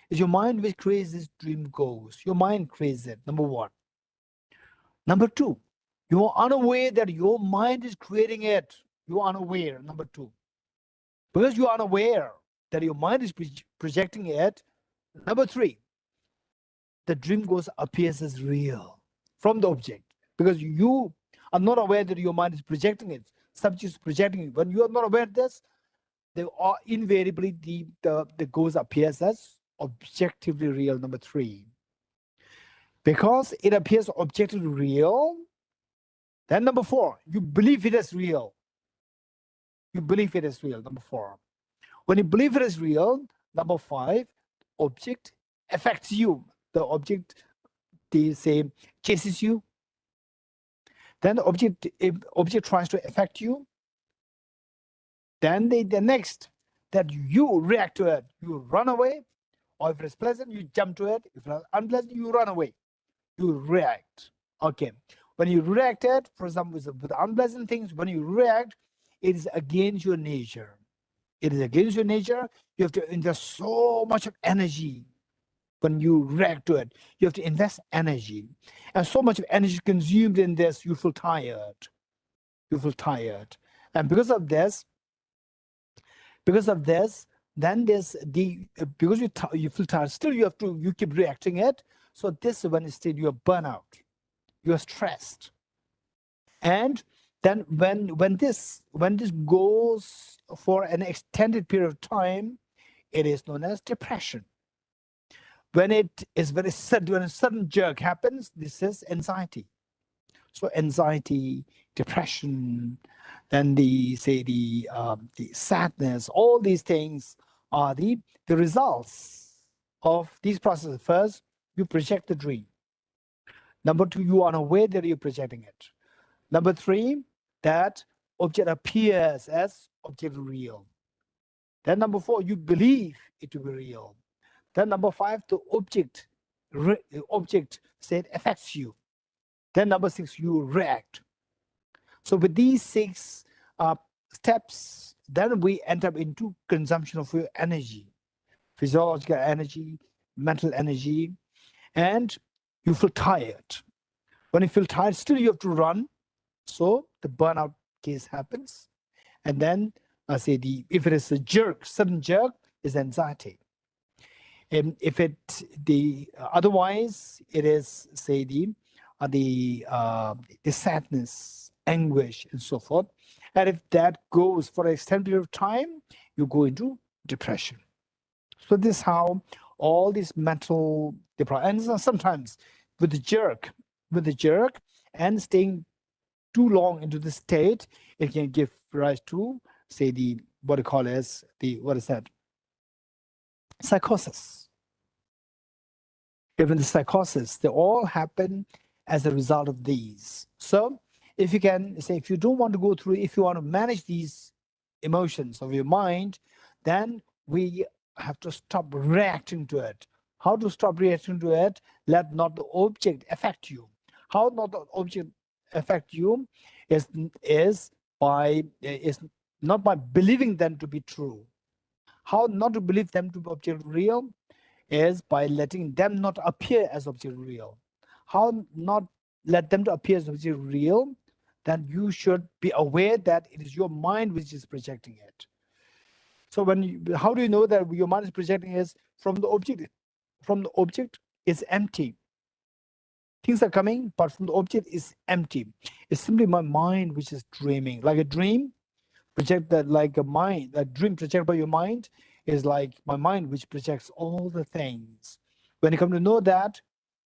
It's your mind which creates this dream ghost. Your mind creates it, number one. Number two, you are unaware that your mind is creating it. You are unaware, number two. Because you are unaware that your mind is projecting it, number three, the dream ghost appears as real from the object. Because you are not aware that your mind is projecting it. Subject is projecting it. When you are not aware of this, they are invariably the ghost appears as objectively real, number three. Because it appears objectively real, then number four, you believe it is real. You believe it is real, number four. When you believe it is real, number five, object affects you. The object, they say, chases you. Then the object tries to affect you. Then the next, that you react to it. You run away, or if it's pleasant, you jump to it. If it's unpleasant, you run away. You react. Okay. When you react it, for example, with unpleasant things, when you react, it is against your nature. It is against your nature. You have to invest so much of energy when you react to it. You have to invest energy. And so much of energy consumed in this, you feel tired. You feel tired. And because of this, then there's because you feel tired, still you keep reacting it. So this is when instead you're burnout. You're stressed. And then when this goes for an extended period of time, it is known as depression. When it is very sudden, when a sudden jerk happens, this is anxiety. So anxiety, depression, then the sadness, all these things are the results of these processes. First, you project the dream. Number two, you are unaware that you're projecting it. Number three, that object appears as object real. Then number four, you believe it to be real. Then number five, the object said affects you. Then number six, you react. So with these six steps, then we end up into consumption of your energy, physiological energy, mental energy, and you feel tired. When you feel tired, still you have to run. So the burnout case happens. And then if it is a jerk, sudden jerk, is anxiety. And if otherwise it is the sadness, anguish, and so forth. And if that goes for an extended period of time, you go into depression. So this is how all these mental depression, and sometimes with the jerk, and staying too long into the state, it can give rise to, say, psychosis. Even the psychosis, they all happen as a result of these. So if you don't want to go through, if you want to manage these emotions of your mind, then we have to stop reacting to it. How to stop reacting to it? Let not the object affect you. How not the object affect you is not by believing them to be true. How not to believe them to be object real is by letting them not appear as object real. How not let them to appear as object real? Then you should be aware that it is your mind which is projecting it. So how do you know that your mind is projecting is from the object? From the object is empty. Things are coming, but from the object is empty. It's simply my mind which is dreaming. Like a dream, like a mind, a dream projected by your mind is like my mind which projects all the things. When you come to know that,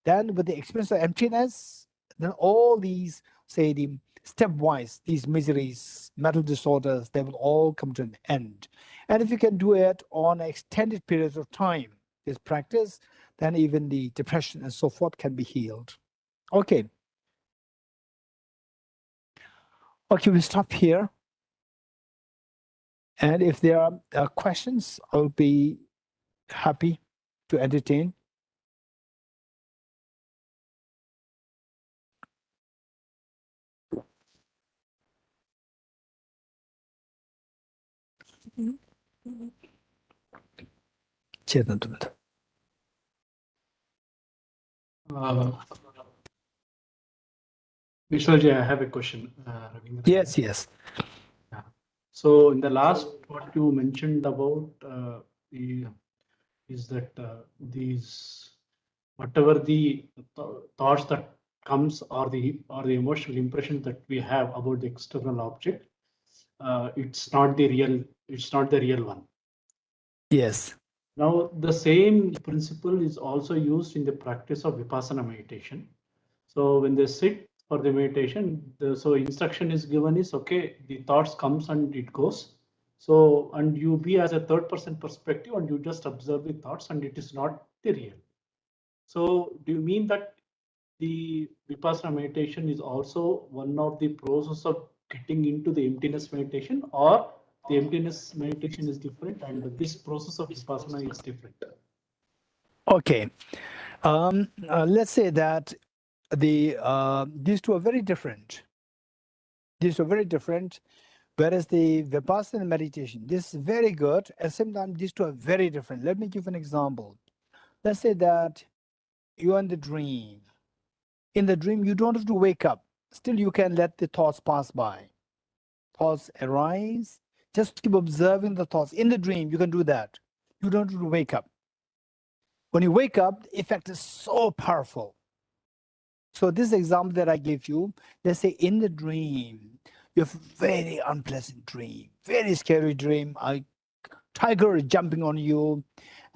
then with the experience of emptiness, then all these, say, the stepwise, these miseries, mental disorders, they will all come to an end. And if you can do it on extended periods of time, this practice, then even the depression and so forth can be healed. Okay. Okay, we stop here. And if there are questions, I'll be happy to entertain. Vishwaji, I have a question. Ravindra. Yes, yes. Yeah. So in the last, what you mentioned about is that these whatever the thoughts that comes or the emotional impression that we have about the external object, it's not the real one. Yes. Now the same principle is also used in the practice of vipassana meditation. So when they sit for the meditation, so instruction is given is okay, the thoughts comes and it goes. So, and you be as a third person perspective and you just observe the thoughts and it is not the real. So do you mean that the vipassana meditation is also one of the process of getting into the emptiness meditation, or the emptiness meditation is different and this process of vipassana is different? Okay. Let's say that these two are very different. These are very different. Whereas the Vipassana meditation, this is very good. At the same time, these two are very different. Let me give an example. Let's say that you're in the dream. In the dream, you don't have to wake up. Still, you can let the thoughts pass by. Thoughts arise. Just keep observing the thoughts. In the dream, you can do that. You don't have to wake up. When you wake up, the effect is so powerful. So this example that I gave you, let's say in the dream, you have a very unpleasant dream, very scary dream. A tiger is jumping on you,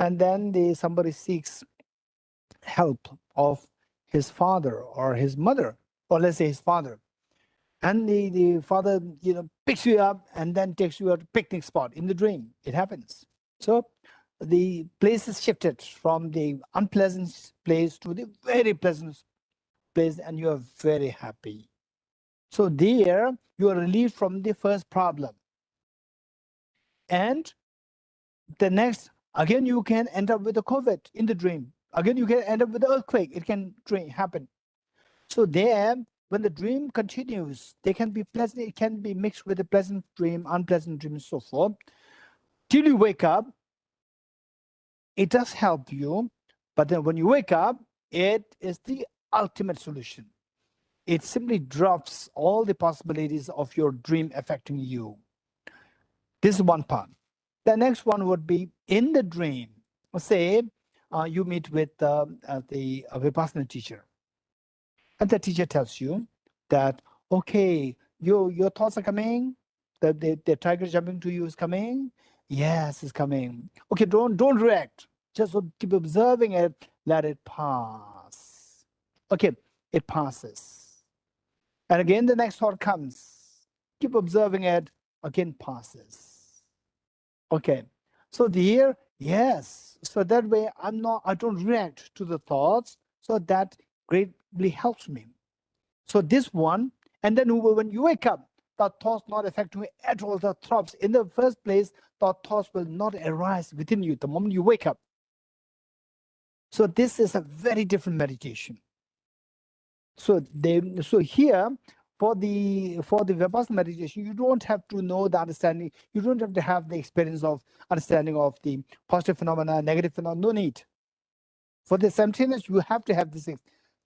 and then somebody seeks help of his father or his mother, or let's say his father. And the father, picks you up and then takes you to a picnic spot in the dream. It happens. So the place is shifted from the unpleasant place to the very pleasant place, and you are very happy. So there, you are relieved from the first problem. And the next, again, you can end up with a COVID in the dream. Again, you can end up with an earthquake. It can happen. So there, when the dream continues, they can be pleasant, it can be mixed with a pleasant dream, unpleasant dream, and so forth. Till you wake up, it does help you. But then when you wake up, it is the ultimate solution. It simply drops all the possibilities of your dream affecting you. This is one part. The next one would be in the dream. Say you meet with the Vipassana teacher. And the teacher tells you that, okay, your thoughts are coming, the tiger jumping to you is coming. Yes, it's coming. Okay, don't react. Just keep observing it, let it pass. Okay, it passes. And again, the next thought comes. Keep observing it, again passes. Okay, so here, yes. So that way I don't react to the thoughts. So that greatly helps me. So this one, and then when you wake up, the thoughts not affecting you at all. The thoughts, in the first place, the thoughts will not arise within you the moment you wake up. So this is a very different meditation. So here for the Vipassana meditation, you don't have to know the understanding. You don't have to have the experience of understanding of the positive phenomena, negative phenomena. No need. For this emptiness, you have to have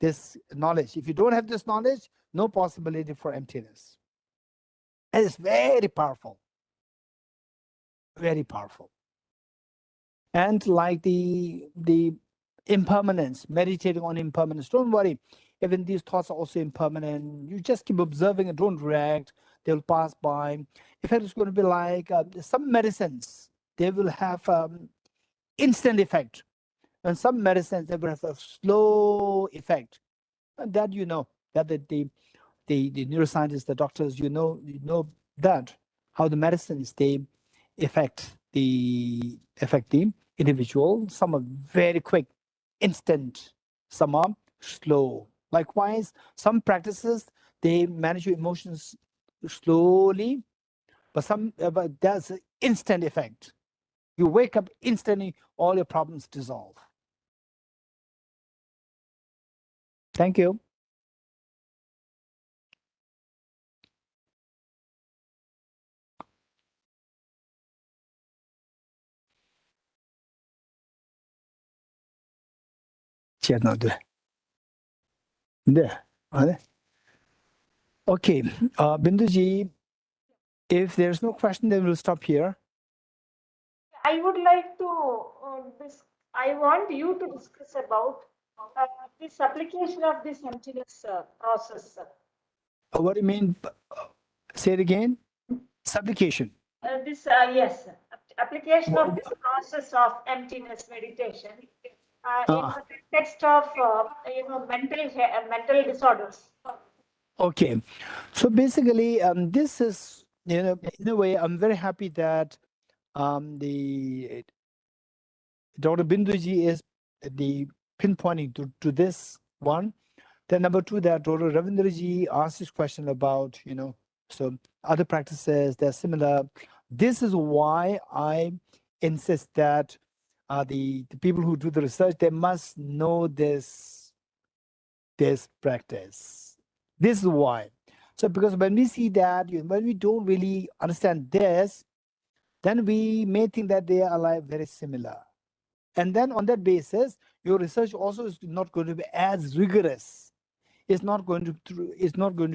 this knowledge. If you don't have this knowledge, no possibility for emptiness. And it's very powerful. Very powerful. And like the impermanence, meditating on impermanence. Don't worry, even these thoughts are also impermanent. You just keep observing and don't react. They'll pass by. In fact, it's going to be like some medicines. They will have instant effect, and some medicines they will have a slow effect. And that you know that the neuroscientists, the doctors, you know that how the medicines they affect the individual. Some are very quick, instant. Some are slow. Likewise, some practices they manage your emotions slowly, but but there's an instant effect. You wake up instantly, all your problems dissolve. Thank you. Okay, Binduji, if there's no question, then we'll stop here. I would like to I want you to discuss about this application of this emptiness process. What do you mean? Say it again. Supplication. This yes, application of this process of emptiness meditation in the context of mental disorders. Okay, so basically, this is in a way, I'm very happy that the Dr. Binduji is the pinpointing to this one. Then number two, that Dr. Ravindraji asked this question about so other practices they're similar. This is why I insist that the people who do the research, they must know this practice. This is why. So because when we see that, when we don't really understand this, then we may think that they are like very similar. And then on that basis, your research also is not going to be as rigorous. It's not going to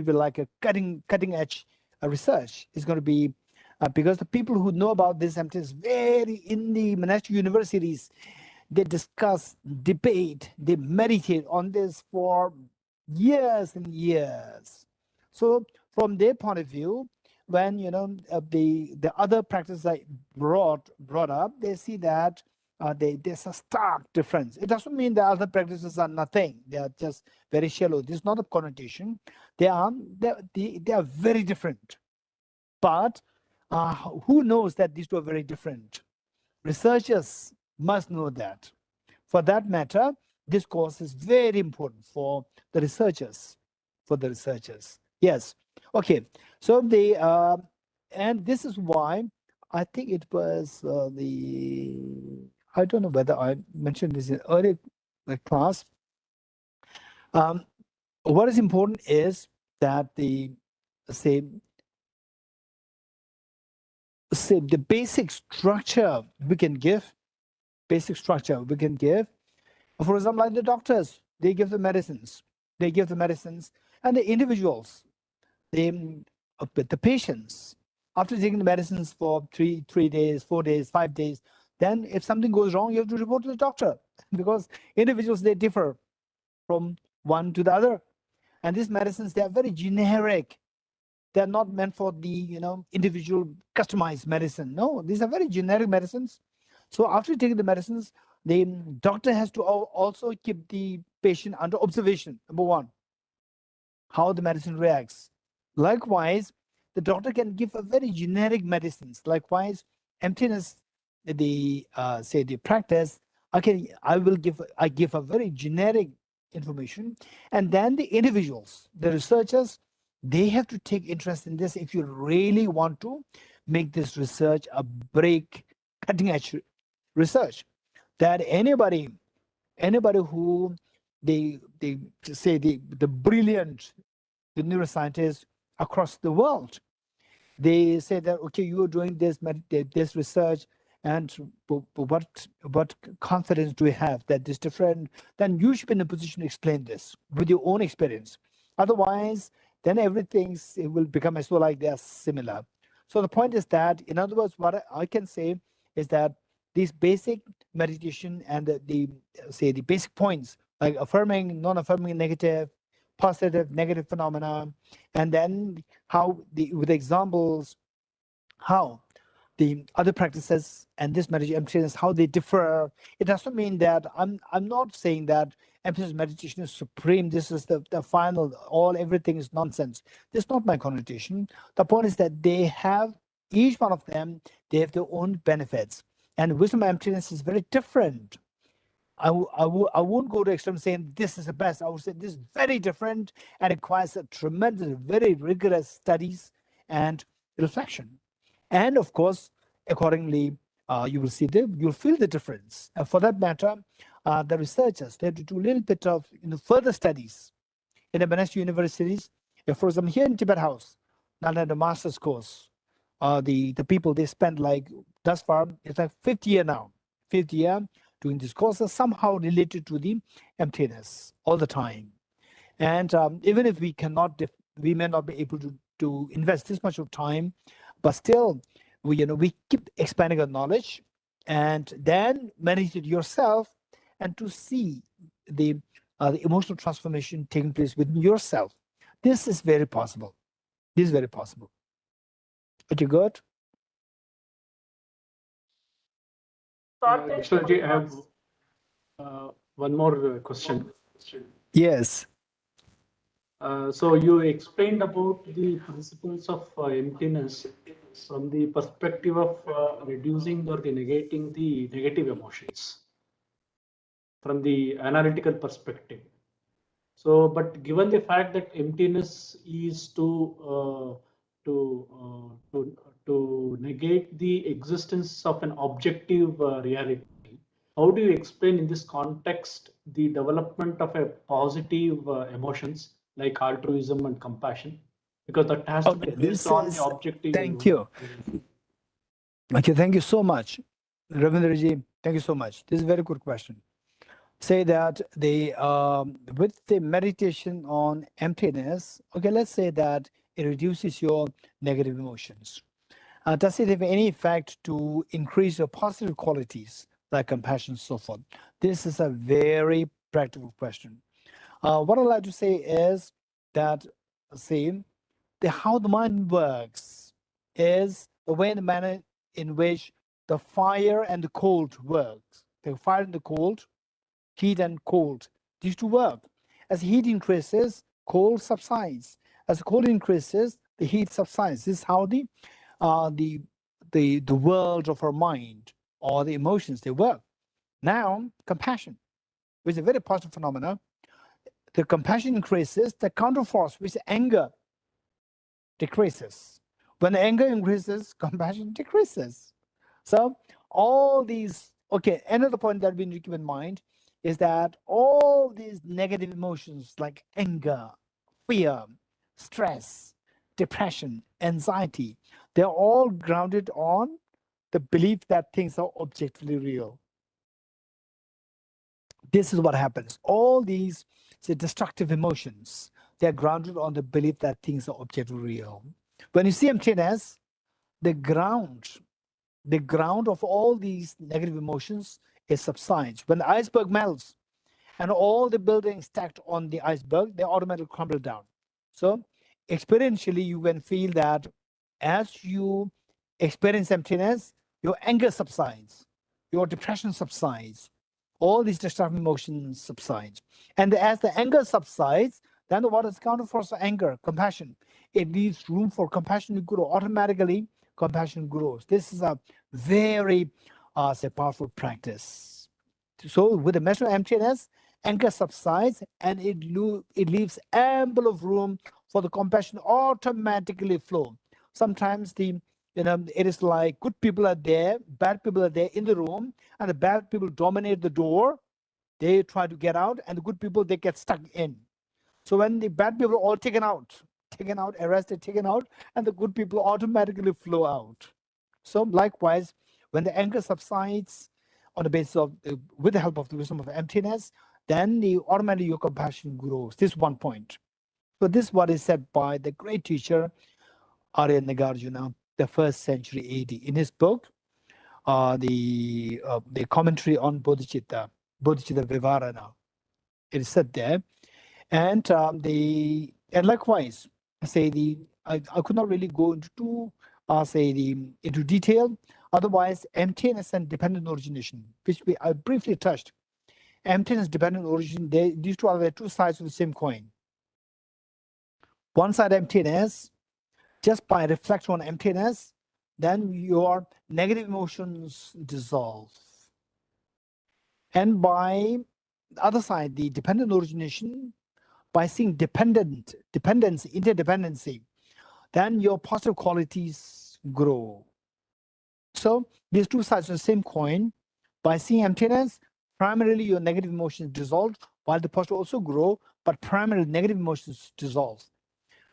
be like a cutting edge research. It's going to be because the people who know about this emptiness very in the monastic universities, they discuss, debate, they meditate on this for years and years. So from their point of view, when the other practices I brought up, they see that there's a stark difference. It doesn't mean that other practices are nothing. They are just very shallow. This is not a connotation. They are very different. But who knows that these two are very different? Researchers must know that. For that matter, this course is very important for the researchers. Yes. Okay. So and this is why I think it was I don't know whether I mentioned this in earlier class. What is important is that the basic structure we can give. For example, like the doctors, they give the medicines. And the individuals, the patients, after taking the medicines for 3 days, 4 days, 5 days, then if something goes wrong, you have to report to the doctor because individuals, they differ from one to the other. And these medicines, they are very generic. They're not meant for the individual customized medicine. No, these are very generic medicines. So after taking the medicines, the doctor has to also keep the patient under observation. Number one, how the medicine reacts. Likewise, the doctor can give a very generic medicines. Likewise, emptiness, the practice. Okay, I give a very generic information, and then the individuals, the researchers, they have to take interest in this if you really want to make this research a cutting edge research, that anybody anybody who they say the brilliant, the neuroscientists across the world, they say that, okay, you are doing this research, and what confidence do we have that this different? Then you should be in a position to explain this with your own experience. Otherwise, then it will become as though like they are similar. So the point is that, in other words, what I can say is that these basic meditation and the basic points like affirming, non-affirming, negative, positive, negative phenomena, and then how with examples, how the other practices and this meditation emptiness, how they differ. It doesn't mean that I'm not saying that emptiness meditation is supreme. This is the final, everything is nonsense. This is not my connotation. The point is that they have, each one of them, they have their own benefits. And wisdom emptiness is very different. I won't go to extreme saying this is the best. I would say this is very different and requires a tremendous, very rigorous studies and reflection. And of course, accordingly, you'll feel the difference. And for that matter, the researchers, they have to do a little bit of further studies in the Bengaluru universities. For example, here in Tibet House, now the master's course, the people, they spend like, thus far, it's like fifth year doing these courses somehow related to the emptiness all the time. And even if we may not be able to invest this much of time, but still, we keep expanding our knowledge, and then meditate yourself and to see the emotional transformation taking place within yourself. This is very possible. Okay, good. Geshe, I have one more question. Yes. So you explained about the principles of emptiness from the perspective of reducing or negating the negative emotions from the analytical perspective. So, but given the fact that emptiness is to negate the existence of an objective reality, how do you explain in this context the development of a positive emotions like altruism and compassion? Because that has to be based on the objective. Thank you. Okay, thank you so much, Ravindraji. Thank you so much. This is a very good question. Say that with the meditation on emptiness, okay, let's say that it reduces your negative emotions. Does it have any effect to increase your positive qualities like compassion and so forth? This is a very practical question. What I'd like to say is that, how the mind works is the way, the manner in which the fire and the cold works. The fire and the cold, heat and cold, these two work. As heat increases, cold subsides. As the cold increases, the heat subsides. This is how the world of our mind or the emotions, they work. Now, compassion, which is a very positive phenomenon. The compassion increases, the counterforce, which is anger, decreases. When anger increases, compassion decreases. So all these, okay, another point that we need to keep in mind is that all these negative emotions like anger, fear, stress, depression, anxiety, they're all grounded on the belief that things are objectively real. This is what happens. All these destructive emotions, they're grounded on the belief that things are objectively real. When you see emptiness, the ground of all these negative emotions is subsides. When the iceberg melts and all the buildings stacked on the iceberg, they automatically crumble down. So experientially, you can feel that as you experience emptiness, your anger subsides, your depression subsides, all these destructive emotions subside. And as the anger subsides, then what is the counterforce for anger? Compassion. It leaves room for compassion to grow. Automatically, compassion grows. This is a very powerful practice. So with the measure of emptiness, anger subsides and it leaves ample of room for the compassion automatically flow. Sometimes it is like good people are there, bad people are there in the room, and the bad people dominate the door, they try to get out, and the good people, they get stuck in. So when the bad people are all taken out, arrested, taken out, and the good people automatically flow out. So likewise, when the anger subsides on the basis of, with the help of the wisdom of emptiness, then automatically your compassion grows. This is one point. So this is what is said by the great teacher, Arya Nagarjuna, the 1st century AD. In his book, the commentary on Bodhicitta Vivarana. It is said there. And likewise, I could not really go into into detail. Otherwise, emptiness and dependent origination, which I briefly touched. Emptiness, dependent origin, these two are the two sides of the same coin. One side emptiness, just by reflection on emptiness, then your negative emotions dissolve. And by the other side, the dependent origination, by seeing dependency, interdependency, then your positive qualities grow. So these two sides of the same coin. By seeing emptiness, primarily your negative emotions dissolve, while the positive also grow, but primarily negative emotions dissolve.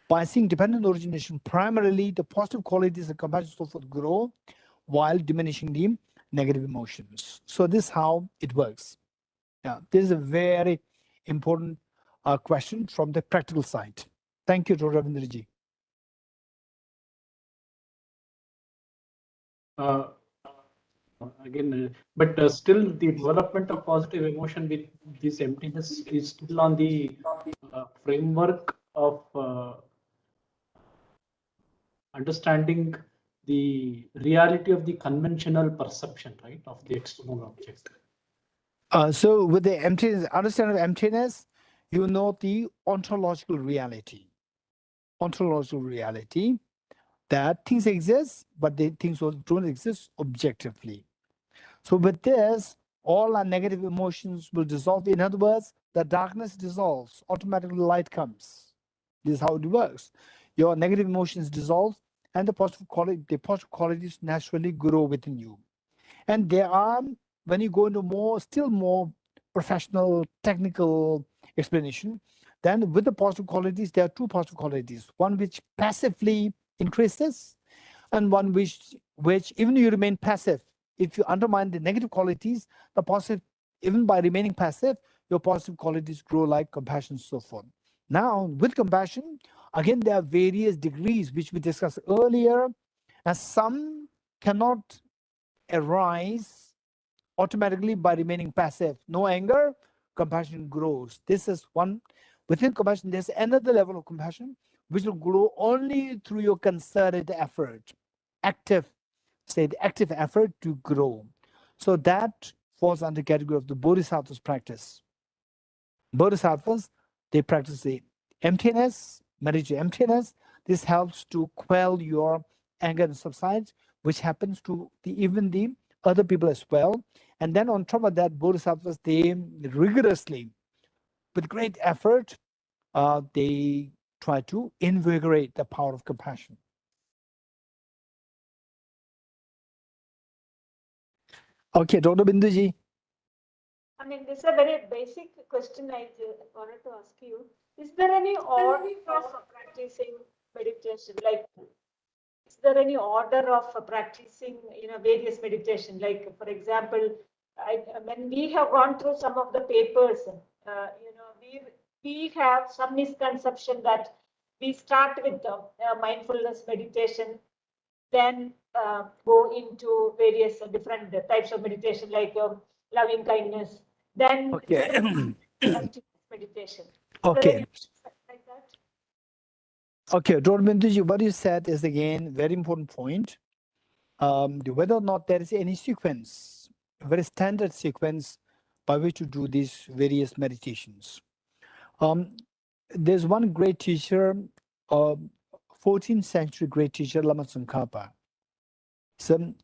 By seeing dependent origination, primarily the positive qualities and compassion so forth grow, while diminishing the negative emotions. So this is how it works. Yeah, this is a very important question from the practical side. Thank you, Dr. Ravindraji. But still the development of positive emotion with this emptiness is still on the framework of understanding the reality of the conventional perception, right, of the external object. So with the emptiness, understanding of emptiness, you know the ontological reality. Ontological reality, that things exist, but things don't exist objectively. So with this, all our negative emotions will dissolve. In other words, the darkness dissolves, automatically light comes. This is how it works. Your negative emotions dissolve, and the positive qualities naturally grow within you. And there are, when you go into still more professional, technical explanation, then with the positive qualities, there are two positive qualities. One which passively increases, and one which even you remain passive. If you undermine the negative qualities, the positive, even by remaining passive, your positive qualities grow, like compassion, so forth. Now, with compassion, again, there are various degrees which we discussed earlier, and some cannot arise automatically by remaining passive. No anger, compassion grows. This is one. Within compassion, there's another level of compassion which will grow only through your concerted effort, active effort to grow. So that falls under the category of the Bodhisattva's practice. Bodhisattvas, they practice the emptiness, meditate emptiness. This helps to quell your anger and subside, which happens to even the other people as well. And then on top of that, Bodhisattvas, they rigorously, with great effort, they try to invigorate the power of compassion. Okay, Dr. Binduji. I mean, this is a very basic question I wanted to ask you. Is there any order of practicing meditation? Like, is there any order of practicing, various meditation? Like, for example, when we have gone through some of the papers, we have some misconception that we start with mindfulness meditation, then go into various different types of meditation, like loving kindness, then meditation. Okay. Like that? Okay, Dr. Binduji, what you said is again very important point. Whether or not there is any sequence, a very standard sequence by which to do these various meditations. There's one great teacher, 14th century great teacher, Lama Tsongkhapa. So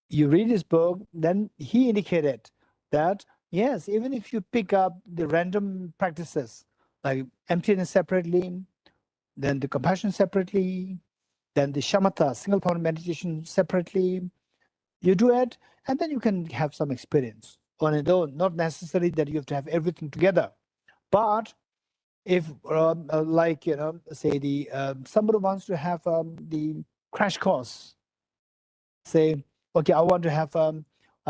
you read his book, then he indicated that, yes, even if you pick up the random practices, like emptiness separately, then the compassion separately, then the shamatha, single point meditation separately, you do it, and then you can have some experience. on its own. Not necessarily that you have to have everything together, but if like say the somebody wants to have the crash course, say okay, I want to have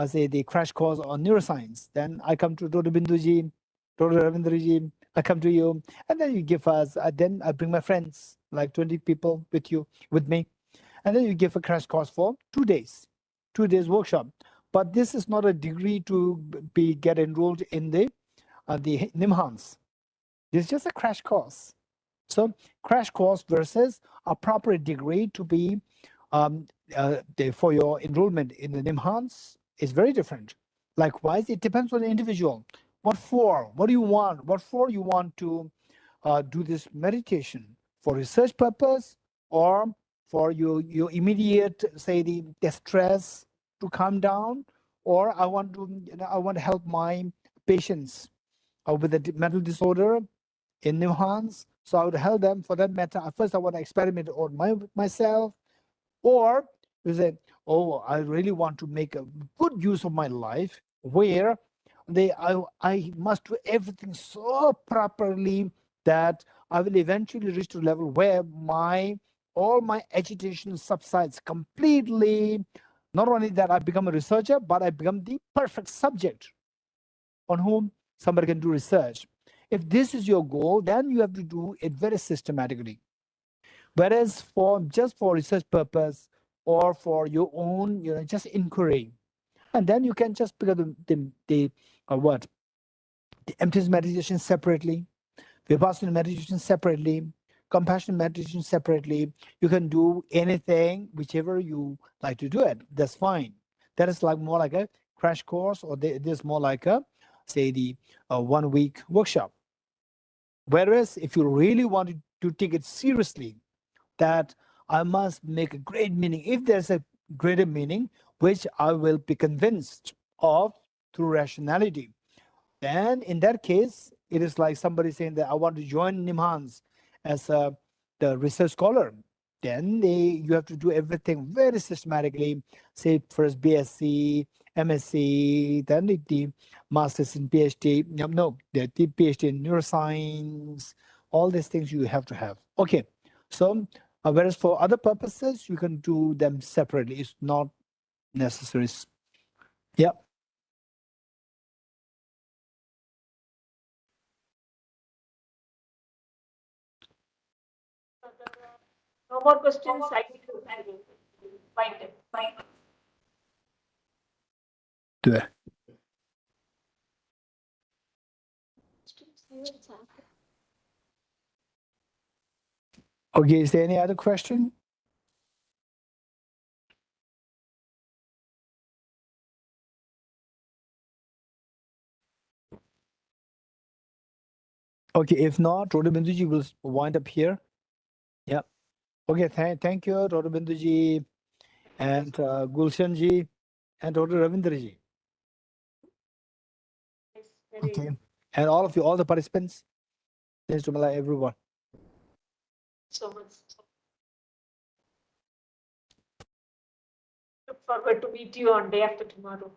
say the crash course on neuroscience, then I come to Dr. Binduji, Dr. Ravindraji, I come to you, and then you give us, then I bring my friends, like 20 people with me, and then you give a crash course for 2 days, 2 days workshop. But this is not a degree to get enrolled in the NIMHANS. This is just a crash course. So crash course versus a proper degree to be for your enrollment in the NIMHANS is very different. Likewise, it depends on the individual. What for? What do you want? What for you want to do this meditation? For research purpose or for your immediate, say, the stress to calm down? Or I want to help my patients with a mental disorder in NIMHANS. So I would help them for that matter. First, I want to experiment on myself. Or you say, oh, I really want to make a good use of my life where I must do everything so properly that I will eventually reach to a level where all my agitation subsides completely. Not only that, I become a researcher, but I become the perfect subject on whom somebody can do research. If this is your goal, then you have to do it very systematically. Whereas just for research purpose or for your own, just inquiry, and then you can just pick up the emptiness meditation separately, Vipassana meditation separately, compassion meditation separately. You can do anything, whichever you like to do it. That's fine. That is more like a crash course, or there's more like say the 1 week workshop. Whereas if you really want to take it seriously, that I must make a great meaning, if there's a greater meaning, which I will be convinced of through rationality, then in that case, it is like somebody saying that I want to join NIMHANS as the research scholar. Then you have to do everything very systematically, say first BSc, MSc, then the Masters in PhD, the PhD in neuroscience, all these things you have to have. Okay, so whereas for other purposes, you can do them separately. It's not necessary. Yeah. No more questions. I think fine. Do it. Okay, is there any other question? Okay, if not, Dr. Binduji will wind up here. Yeah. Okay, thank you, Dr. Binduji and Gulshanji and Dr. Ravindraji. Okay, and all of you, all the participants. Thanks to everyone. So much. Look forward to meet you on day after tomorrow.